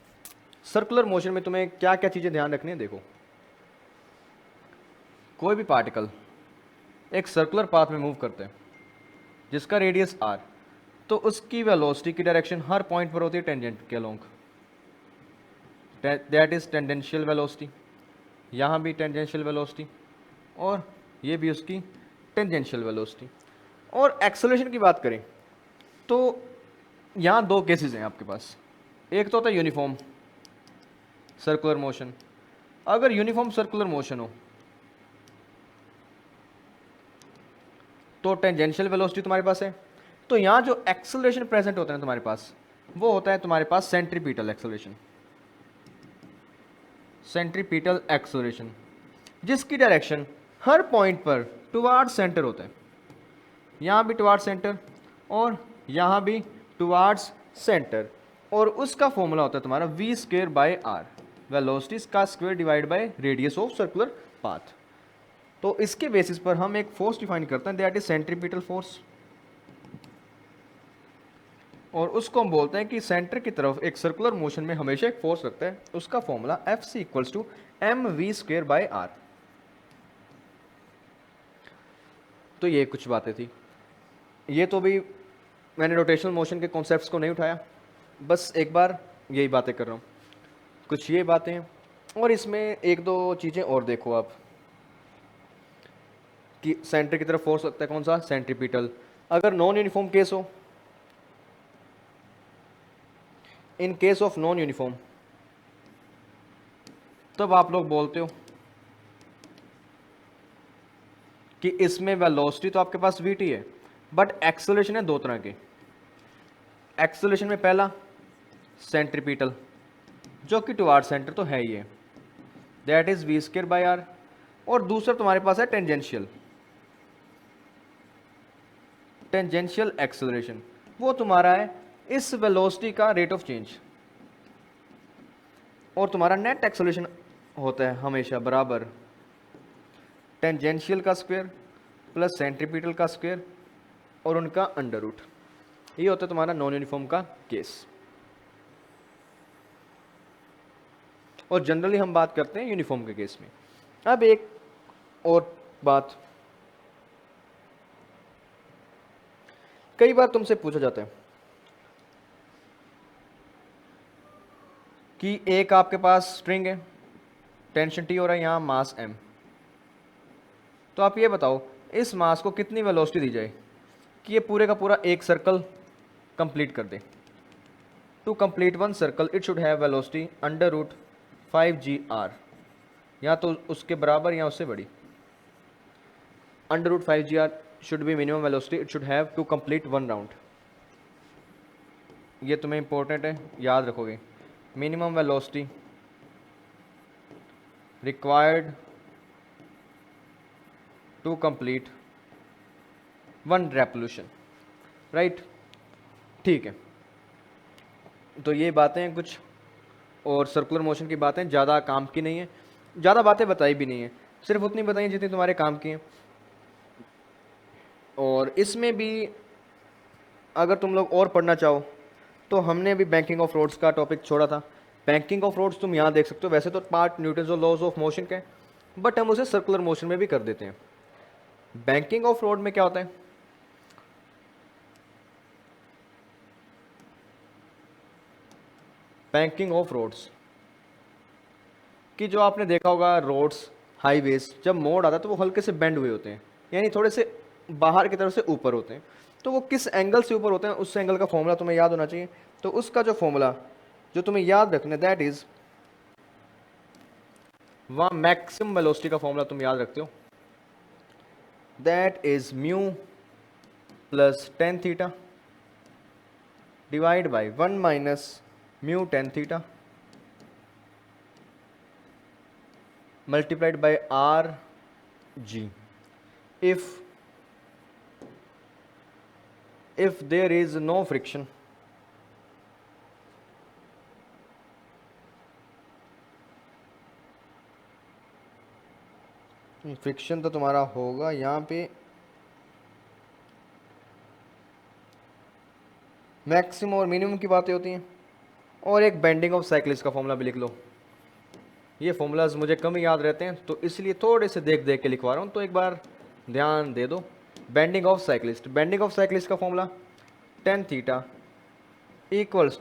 सर्कुलर मोशन में तुम्हें क्या क्या चीज़ें ध्यान रखनी है, देखो कोई भी पार्टिकल एक सर्कुलर पाथ में मूव करते हैं जिसका रेडियस r, तो उसकी वेलोसिटी की डायरेक्शन हर पॉइंट पर होती है टेंजेंट के along, that is tangential velocity. यहाँ भी टेंजेंशियल वेलोसिटी और ये भी उसकी टेंजेंशियल वेलोसिटी। और एक्सेलरेशन की बात करें तो यहाँ दो केसेस हैं आपके पास, एक तो होता है यूनिफॉर्म सर्कुलर मोशन। अगर यूनिफॉर्म सर्कुलर मोशन हो तो टेंजेंशियल वेलोसिटी तुम्हारे पास है, तो यहाँ जो एक्सेलरेशन प्रेजेंट होता है तुम्हारे पास, वो होता है तुम्हारे पास सेंट्रीपिटल एक्सेलरेशन, सेंट्रीपिटल एक्सेलरेशन, जिसकी डायरेक्शन हर पॉइंट पर टुवार्ड सेंटर होता है। यहाँ भी टुवार्ड सेंटर और यहाँ भी टुवार्ड्स सेंटर, और उसका फॉर्मूला होता है तुम्हारा v square by R, velocity का square divide by radius of circular path. तो इसके बेसिस पर हम एक फोर्स डिफाइन करते हैं, दैट इज सेंट्रीपिटल फोर्स, और उसको हम बोलते हैं कि सेंटर की तरफ एक सर्कुलर मोशन में हमेशा एक फोर्स लगता है, उसका formula F c equals to M v square by r. तो ये कुछ बातें थी, ये तो भी मैंने रोटेशनल मोशन के कॉन्सेप्ट्स को नहीं उठाया, बस एक बार यही बातें कर रहा हूँ, कुछ ये बातें हैं। और इसमें एक दो चीज़ें और देखो आप, कि सेंटर की तरफ फोर्स लगता है, कौन सा, सेंट्रीपिटल। अगर नॉन यूनिफॉर्म केस हो, in case of non uniform, तब आप लोग बोलते हो कि इसमें वेलोसिटी तो आपके पास वी टी है, बट एक्सेलरेशन है दो तरह के। एक्सेलरेशन में पहला सेंट्रीपिटल, जो कि टुवार्ड सेंटर तो है ही है, that is v square by r, और दूसरा तुम्हारे पास है टेंजेंशियल, टेंजेंशियल एक्सेलरेशन, वो तुम्हारा है इस वेलोसिटी का रेट ऑफ चेंज, और तुम्हारा नेट एक्सेलरेशन होता है हमेशा बराबर टेंजेंशियल का स्क्वायर प्लस सेंट्रीपिटल का स्क्वायर और उनका अंडर रूट। ये होता है तुम्हारा नॉन यूनिफॉर्म का केस। और जनरली हम बात करते हैं यूनिफॉर्म के केस में। अब एक और बात, कई बार तुमसे पूछा जाता है कि एक आपके पास स्ट्रिंग है, टेंशन टी हो रहा है, यहाँ मास m, तो आप ये बताओ इस मास को कितनी वेलोसिटी दी जाए कि ये पूरे का पूरा एक सर्कल कंप्लीट कर दे। To complete one circle it should have velocity under root 5g_r, या तो उसके बराबर या उससे बड़ी। Under root 5g_r should be minimum velocity, it should have to complete 1 round. ये तुम्हें इंपॉर्टेंट है, याद रखोगे। Minimum velocity required to complete 1 revolution, right. ठीक है, तो ये बातें हैं कुछ, और सर्कुलर मोशन की बातें ज़्यादा काम की नहीं है, ज़्यादा बातें बताई भी नहीं है, सिर्फ उतनी बताई जितनी तुम्हारे काम की हैं। और इसमें भी अगर तुम लोग और पढ़ना चाहो तो हमने अभी बैंकिंग ऑफ रोड्स का टॉपिक छोड़ा था। बैंकिंग ऑफ रोड्स तुम यहाँ देख सकते हो, वैसे तो पार्ट न्यूटन्स और लॉज ऑफ मोशन का है, बट हम उसे सर्कुलर मोशन में भी कर देते हैं। बैंकिंग ऑफ रोड में क्या होता है, बैंकिंग ऑफ रोड्स कि जो आपने देखा होगा रोड्स हाईवेज जब मोड़ आता है तो वो हल्के से बेंड हुए होते हैं, यानी थोड़े से बाहर की तरफ से ऊपर होते हैं। तो वो किस एंगल से ऊपर होते हैं उस एंगल का फॉर्मूला तुम्हें याद होना चाहिए। तो उसका जो फॉर्मूला जो तुम्हें याद रखना है दैट इज, वहाँ मैक्सिमम वेलोसिटी का फॉर्मूला तुम याद रखते हो, that is mu plus tan theta divide by 1 minus mu tan theta multiplied by r g if there is no friction, friction तो तुम्हारा होगा यहाँ पे, मैक्सिमम और मिनिमम की बातें होती हैं। और एक बेंडिंग ऑफ साइक्लिस्ट का फॉर्मूला भी लिख लो। ये फॉर्मूलाज मुझे कम याद रहते हैं तो इसलिए थोड़े से देख देख के लिखवा रहा हूँ, तो एक बार ध्यान दे दो। Bending of cyclist, bending of cyclist का formula tan theta equals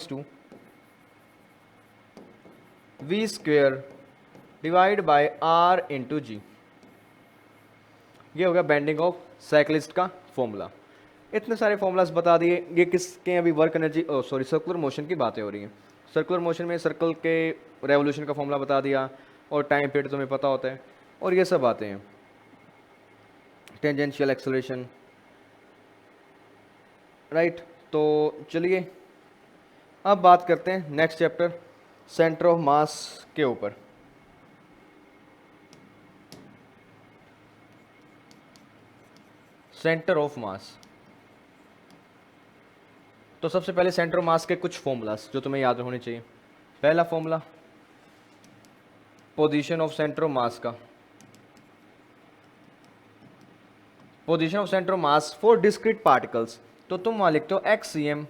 to V square divide by R into G. ये हो गया बेंडिंग ऑफ साइक्लिस्ट का फॉर्मूला। इतने सारे फॉर्मूलाज बता दिए, ये किसके अभी वर्क एनर्जी सर्कुलर मोशन की बातें हो रही हैं। सर्कुलर मोशन में सर्कल के रेवोल्यूशन का फॉर्मूला बता दिया, और टाइम पीरियड तुम्हें पता होता है, और ये सब बातें हैं। Tangential acceleration, right. तो चलिए अब बात करते हैं next chapter centre of mass के ऊपर। सेंटर ऑफ मास, तो सबसे पहले सेंटर ऑफ मास के कुछ फॉर्मूलास जो तुम्हें याद होने चाहिए। पहला formula position of centre of mass का, position of centre of mass for discrete particles. तो तुम वहां लिखते हो XCM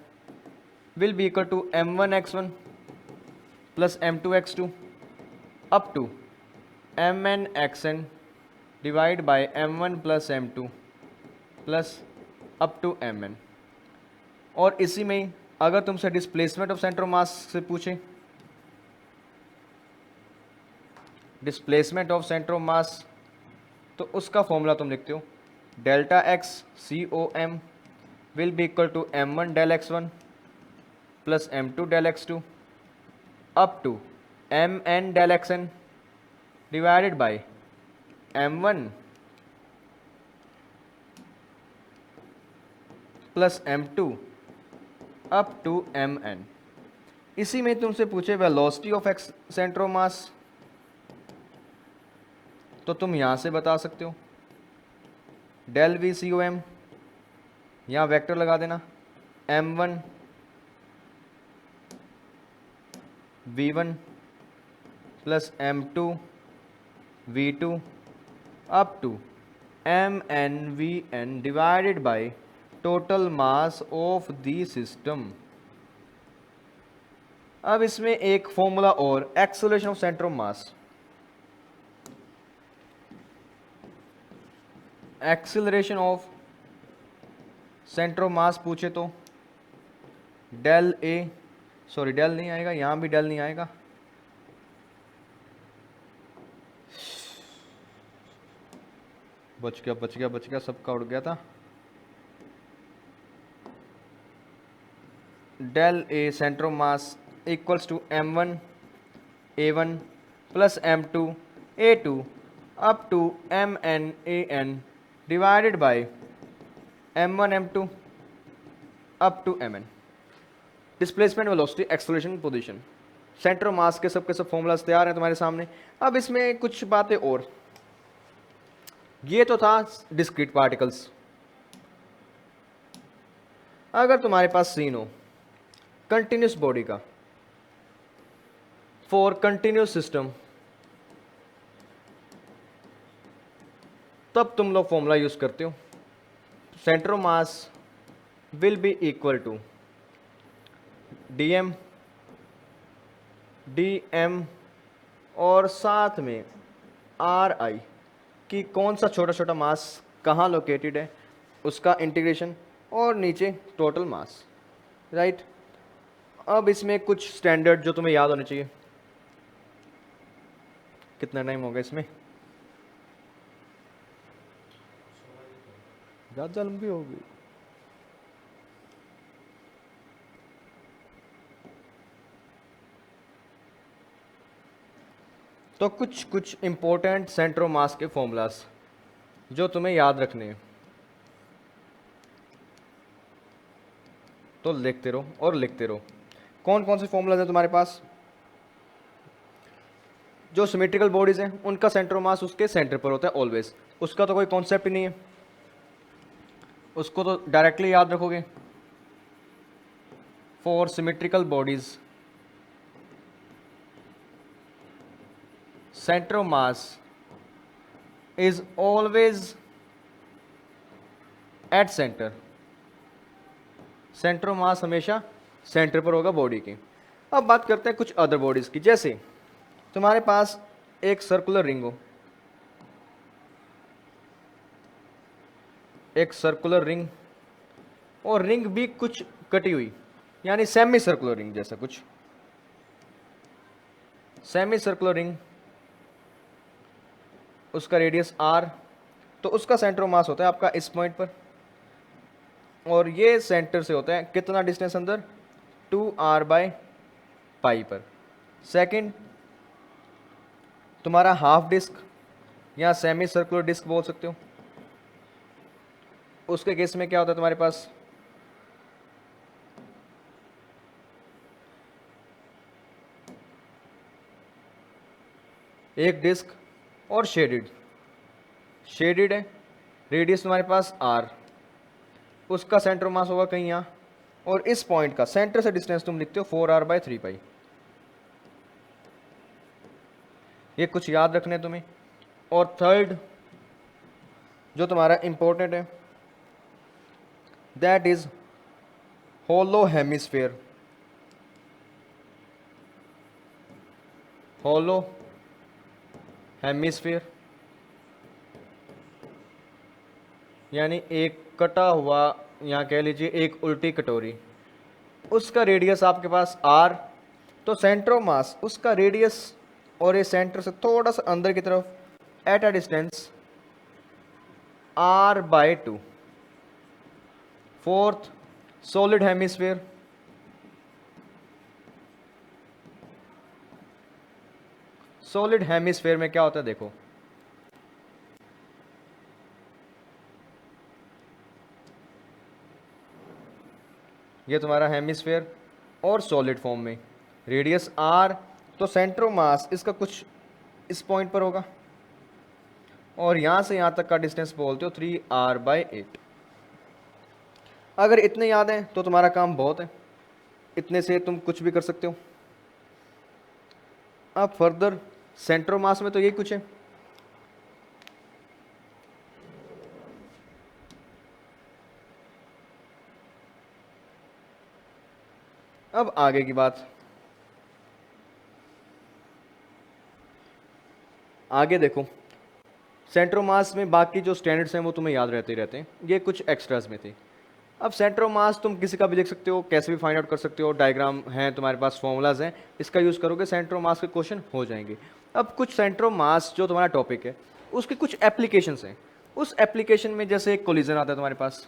will be equal to m1x1 plus m2x2 up to mnxn divide by m1 plus m2 plus up to mn। और इसी में ही अगर तुमसे displacement of centre of mass से पूछे, displacement of centre of mass, तो उसका फॉर्मूला तुम लिखते हो delta x COM will be equal to m1 del x1 plus m2 del x2 up to mn del xn divided by m1 plus m2 up to mn। इसी में तुमसे पूछे velocity of x centre of mass, तो तुम यहां से बता सकते हो डेल VCOM, यहाँ वेक्टर लगा देना m1 v1 plus m2 v2 up to mn vn divided by total mass of the system. अब इसमें एक फॉर्मूला और, acceleration of centre of mass, acceleration of centre of mass पूछे तो डेल ए, सॉरी डेल नहीं आएगा, यहां भी डेल नहीं आएगा, बच गया सबका उड़ गया था। Del a centre of mass equals to m1 a1 plus M2A2 up to MnAn divided by M1 M2 up to Mn। Displacement, velocity, acceleration, position, centre of mass के सब फॉर्मूलाज तैयार हैं तुम्हारे सामने। अब इसमें कुछ बातें और, ये तो था डिस्क्रीट पार्टिकल्स। अगर तुम्हारे पास सीन हो कंटिन्यूस बॉडी का, फॉर कंटिन्यूस सिस्टम, तब तुम लोग फॉर्मूला यूज करते हो, centre of mass will be equal to dm dm और साथ में ri कि कौन सा छोटा छोटा मास कहाँ लोकेटेड है उसका इंटीग्रेशन, और नीचे टोटल मास, राइट। अब इसमें कुछ स्टैंडर्ड जो तुम्हें याद होने चाहिए। कितना टाइम होगा इसमें? ज़्यादा लंबी होगी। तो कुछ इंपॉर्टेंट सेंटर ऑफ मास के फॉर्मूलास जो तुम्हें याद रखने हैं, तो लिखते रहो और लिखते रहो। कौन कौन से फॉर्मूलाज हैं तुम्हारे पास? जो सिमेट्रिकल बॉडीज हैं उनका सेंटर ऑफ मास उसके सेंटर पर होता है ऑलवेज, उसका तो कोई कॉन्सेप्ट ही नहीं है, उसको तो डायरेक्टली याद रखोगे। For symmetrical bodies centre of mass is always at centre, centre of मास हमेशा सेंटर पर होगा बॉडी की। अब बात करते हैं कुछ अदर बॉडीज की। जैसे तुम्हारे पास एक सर्कुलर रिंग हो, एक सर्कुलर रिंग, और रिंग भी कुछ कटी हुई, यानी सेमी सर्कुलर रिंग जैसा कुछ, सेमी सर्कुलर रिंग, उसका रेडियस r, तो उसका सेंटर ऑफ मास होता है आपका इस पॉइंट पर, और ये सेंटर से होता है कितना डिस्टेंस अंदर? 2r/π पर। सेकंड, तुम्हारा हाफ डिस्क या सेमी सर्कुलर डिस्क बोल सकते हो, उसके केस में क्या होता है तुम्हारे पास? एक डिस्क और शेडेड, शेडेड है, रेडियस तुम्हारे पास r, उसका सेंटर मास होगा कहीं यहाँ, और इस पॉइंट का सेंटर से डिस्टेंस तुम लिखते हो 4r/3π। ये कुछ याद रखने तुम्हें। और थर्ड जो तुम्हारा इंपॉर्टेंट है, that is hollow hemisphere, hollow hemisphere यानी एक कटा हुआ, यहाँ कह लीजिए एक उल्टी कटोरी, उसका रेडियस आपके पास r, तो सेंटर ऑफ मास उसका रेडियस और ये सेंटर से थोड़ा सा अंदर की तरफ at a distance r/2। Fourth, solid hemisphere, solid hemisphere में क्या होता है देखो, ये तुम्हारा हेमिस्फेयर और सॉलिड फॉर्म में, रेडियस r, तो सेंटर ऑफ मास इसका कुछ इस पॉइंट पर होगा, और यहां से यहां तक का डिस्टेंस बोलते हो 3r/8। अगर इतने याद हैं तो तुम्हारा काम बहुत है, इतने से तुम कुछ भी कर सकते हो। अब फर्दर सेंटर ऑफ मास में तो यही कुछ है। अब आगे की बात, आगे देखो, सेंटर ऑफ मास में बाकी जो स्टैंडर्ड्स हैं वो तुम्हें याद रहते ही रहते हैं, ये कुछ एक्स्ट्राज में थे। अब सेंटर ऑफ मास तुम किसी का भी लिख सकते हो, कैसे भी फाइंड आउट कर सकते हो, डायग्राम हैं तुम्हारे पास, फॉर्मूलाज हैं, इसका यूज़ करोगे सेंटर ऑफ मास के क्वेश्चन हो जाएंगे। अब कुछ सेंटर ऑफ मास जो तुम्हारा टॉपिक है उसके कुछ एप्लीकेशंस हैं, उस एप्लीकेशन में जैसे एक कोलिजन आता है तुम्हारे पास,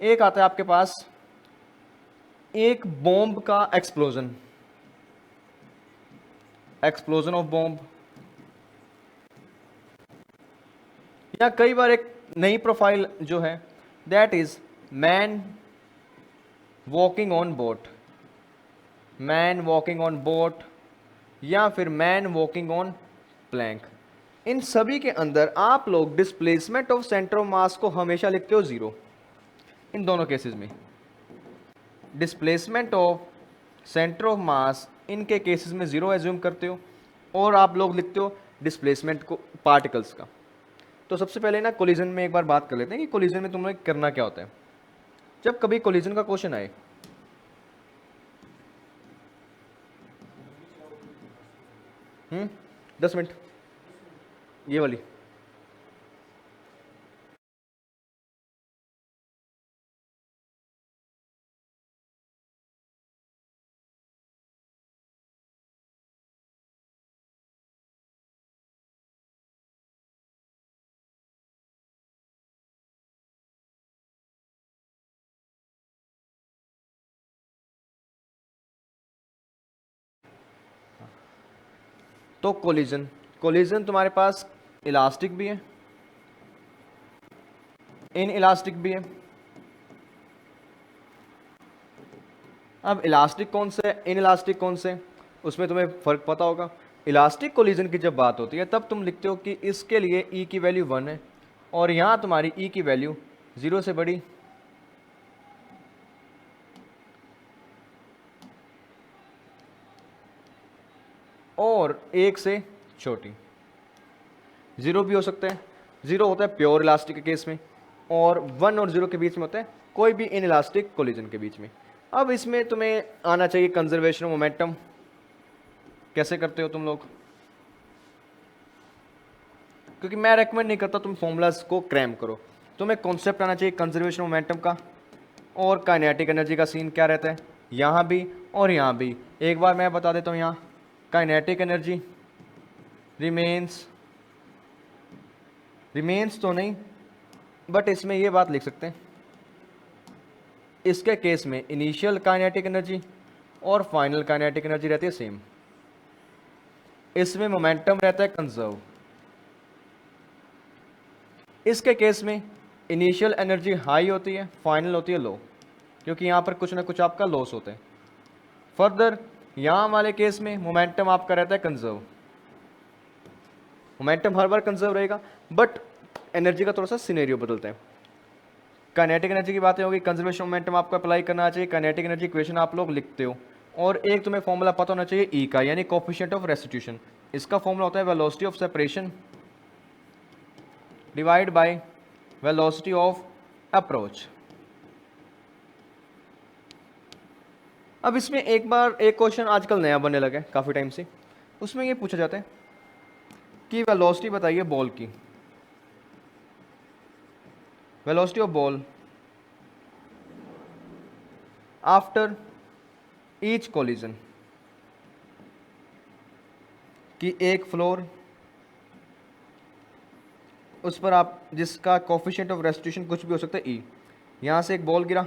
एक आता है आपके पास एक बॉम्ब का एक्सप्लोजन, एक्सप्लोजन ऑफ बॉम्ब, या कई बार एक नई प्रोफाइल जो है that is man walking on boat, man walking on boat, या फिर मैन वॉकिंग ऑन प्लैंक। इन सभी के अंदर आप लोग डिस्प्लेसमेंट ऑफ सेंटर ऑफ मास को हमेशा लिखते हो जीरो। इन दोनों केसेस में डिस्प्लेसमेंट ऑफ सेंटर ऑफ मास इनके केसेस में जीरो एज्यूम करते हो, और आप लोग लिखते हो डिस्प्लेसमेंट को पार्टिकल्स का। तो सबसे पहले ना कोलिजन में एक बार बात कर लेते हैं कि कोलिजन में तुम्हें करना क्या होता है। जब कभी कोलिजन का क्वेश्चन आए, 10 मिनट ये वाली, तो कोलिजन, कोलिजन तुम्हारे पास इलास्टिक भी है, इन इलास्टिक भी है। अब इलास्टिक कौन से, इन इलास्टिक कौन से, उसमें तुम्हें फर्क पता होगा। इलास्टिक कोलिजन की जब बात होती है तब तुम लिखते हो कि इसके लिए ई की वैल्यू 1 है, और यहाँ तुम्हारी ई की वैल्यू 0 से बड़ी और 1 से छोटी। 0 भी हो सकता है, 0 होता है प्योर इलास्टिक के केस में, और 1 और 0 के बीच में होता है कोई भी इन इलास्टिक कोलिजन के बीच में। अब इसमें तुम्हें आना चाहिए कंजर्वेशन ऑफ मोमेंटम। कैसे करते हो तुम लोग, क्योंकि मैं रेकमेंड नहीं करता तुम फॉर्मूलाज को क्रैम करो। तुम्हें कॉन्सेप्ट आना चाहिए कंजर्वेशन ऑफ मोमेंटम का, और काइनेटिक एनर्जी का सीन क्या रहता है यहाँ भी और यहाँ भी। एक बार मैं बता देता हूँ, यहाँ काइनेटिक एनर्जी रिमेन्स तो नहीं, बट इसमें ये बात लिख सकते हैं, इसके केस में इनिशियल काइनेटिक एनर्जी और फाइनल काइनेटिक एनर्जी रहती है सेम। इसमें मोमेंटम रहता है कंजर्व। इसके केस में इनिशियल एनर्जी हाई होती है, फाइनल होती है लो, क्योंकि यहाँ पर कुछ ना कुछ आपका लॉस होता है। फर्दर यहाँ वाले केस में मोमेंटम आपका रहता है कंजर्व। मोमेंटम हर बार कंजर्व रहेगा, बट एनर्जी का थोड़ा सा सिनेरियो बदलता है। काइनेटिक एनर्जी की बातें होगी, कंजर्वेशन मोमेंटम आपको अप्लाई करना चाहिए। काइनेटिक एनर्जी इक्वेशन आप लोग लिखते हो, और एक तुम्हें फॉर्मूला पता होना चाहिए ई का, यानी कोफिशिएंट ऑफ रेस्टिट्यूशन। इसका फॉर्मूला होता है velocity of separation divide by velocity of approach. अब इसमें एक बार एक क्वेश्चन आजकल नया बनने लगा है काफ़ी टाइम से, उसमें ये पूछा जाता है कि वेलोसिटी बताइए बॉल की, velocity of ball after each collision, कि एक फ्लोर उस पर आप जिसका कोफिशिएंट ऑफ रेस्टिट्यूशन कुछ भी हो सकता है ई, यहाँ से एक बॉल गिरा,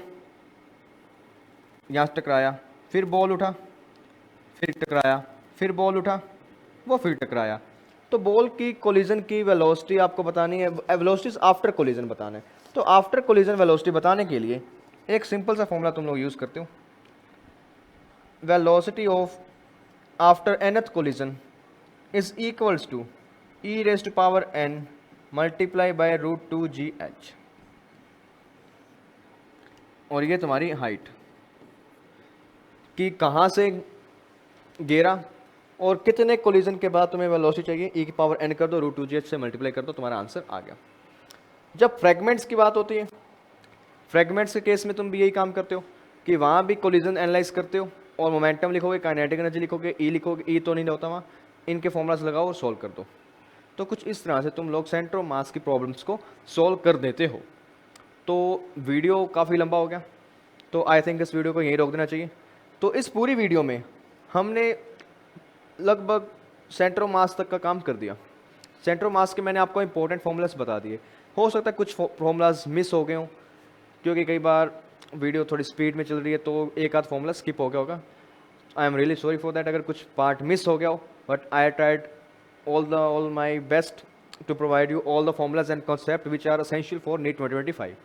यहाँ से टकराया, फिर बॉल उठा, फिर टकराया, फिर बॉल उठा, वो फिर टकराया। तो बॉल की कोलिजन की वेलोसिटी आपको बतानी है, वेलोसिटी आफ्टर कोलिजन बताना है। तो आफ्टर कोलिजन वेलोसिटी बताने के लिए एक सिंपल सा फॉर्मूला तुम लोग यूज़ करते हो, velocity of after nth collision is equals to e raise to power n multiply by √2gh, और ये तुम्हारी हाइट कि कहाँ से गिरा और कितने कोलिजन के बाद तुम्हें वेलोसिटी चाहिए, e की पावर n कर दो, √2gh से मल्टीप्लाई कर दो, तुम्हारा आंसर आ गया। जब फ्रेगमेंट्स की बात होती है, फ्रेगमेंट्स के केस में तुम भी यही काम करते हो कि वहाँ भी कोलिजन एनालाइज करते हो, और मोमेंटम लिखोगे, काइनेटिक एनर्जी लिखोगे, ई लिखोगे, ई तो नहीं होता वहाँ, इनके फॉर्मूलाज लगाओ और सॉल्व कर दो। तो कुछ इस तरह से तुम लोग सेंटर ऑफ मास की प्रॉब्लम्स को सॉल्व कर देते हो। तो वीडियो काफ़ी लंबा हो गया, तो आई थिंक इस वीडियो को यहीं रोक देना चाहिए। तो इस पूरी वीडियो में हमने लगभग सेंटर ऑफ मास तक का काम कर दिया। सेंटर ऑफ मास के मैंने आपको इंपॉर्टेंट फॉर्मूलाज बता दिए। हो सकता है कुछ फॉर्मूलाज मिस हो गए हों, क्योंकि कई बार वीडियो थोड़ी स्पीड में चल रही है तो एक आध फॉर्मूला स्किप हो गया होगा। I am really sorry for that अगर कुछ पार्ट मिस हो गया हो, but I tried all my best to provide you all the formulas and concepts which are essential for NEET 2025.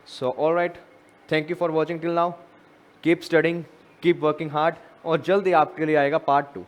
So all right, thank you for watching till now. Keep studying, keep working hard, और जल्दी आपके लिए आएगा part 2.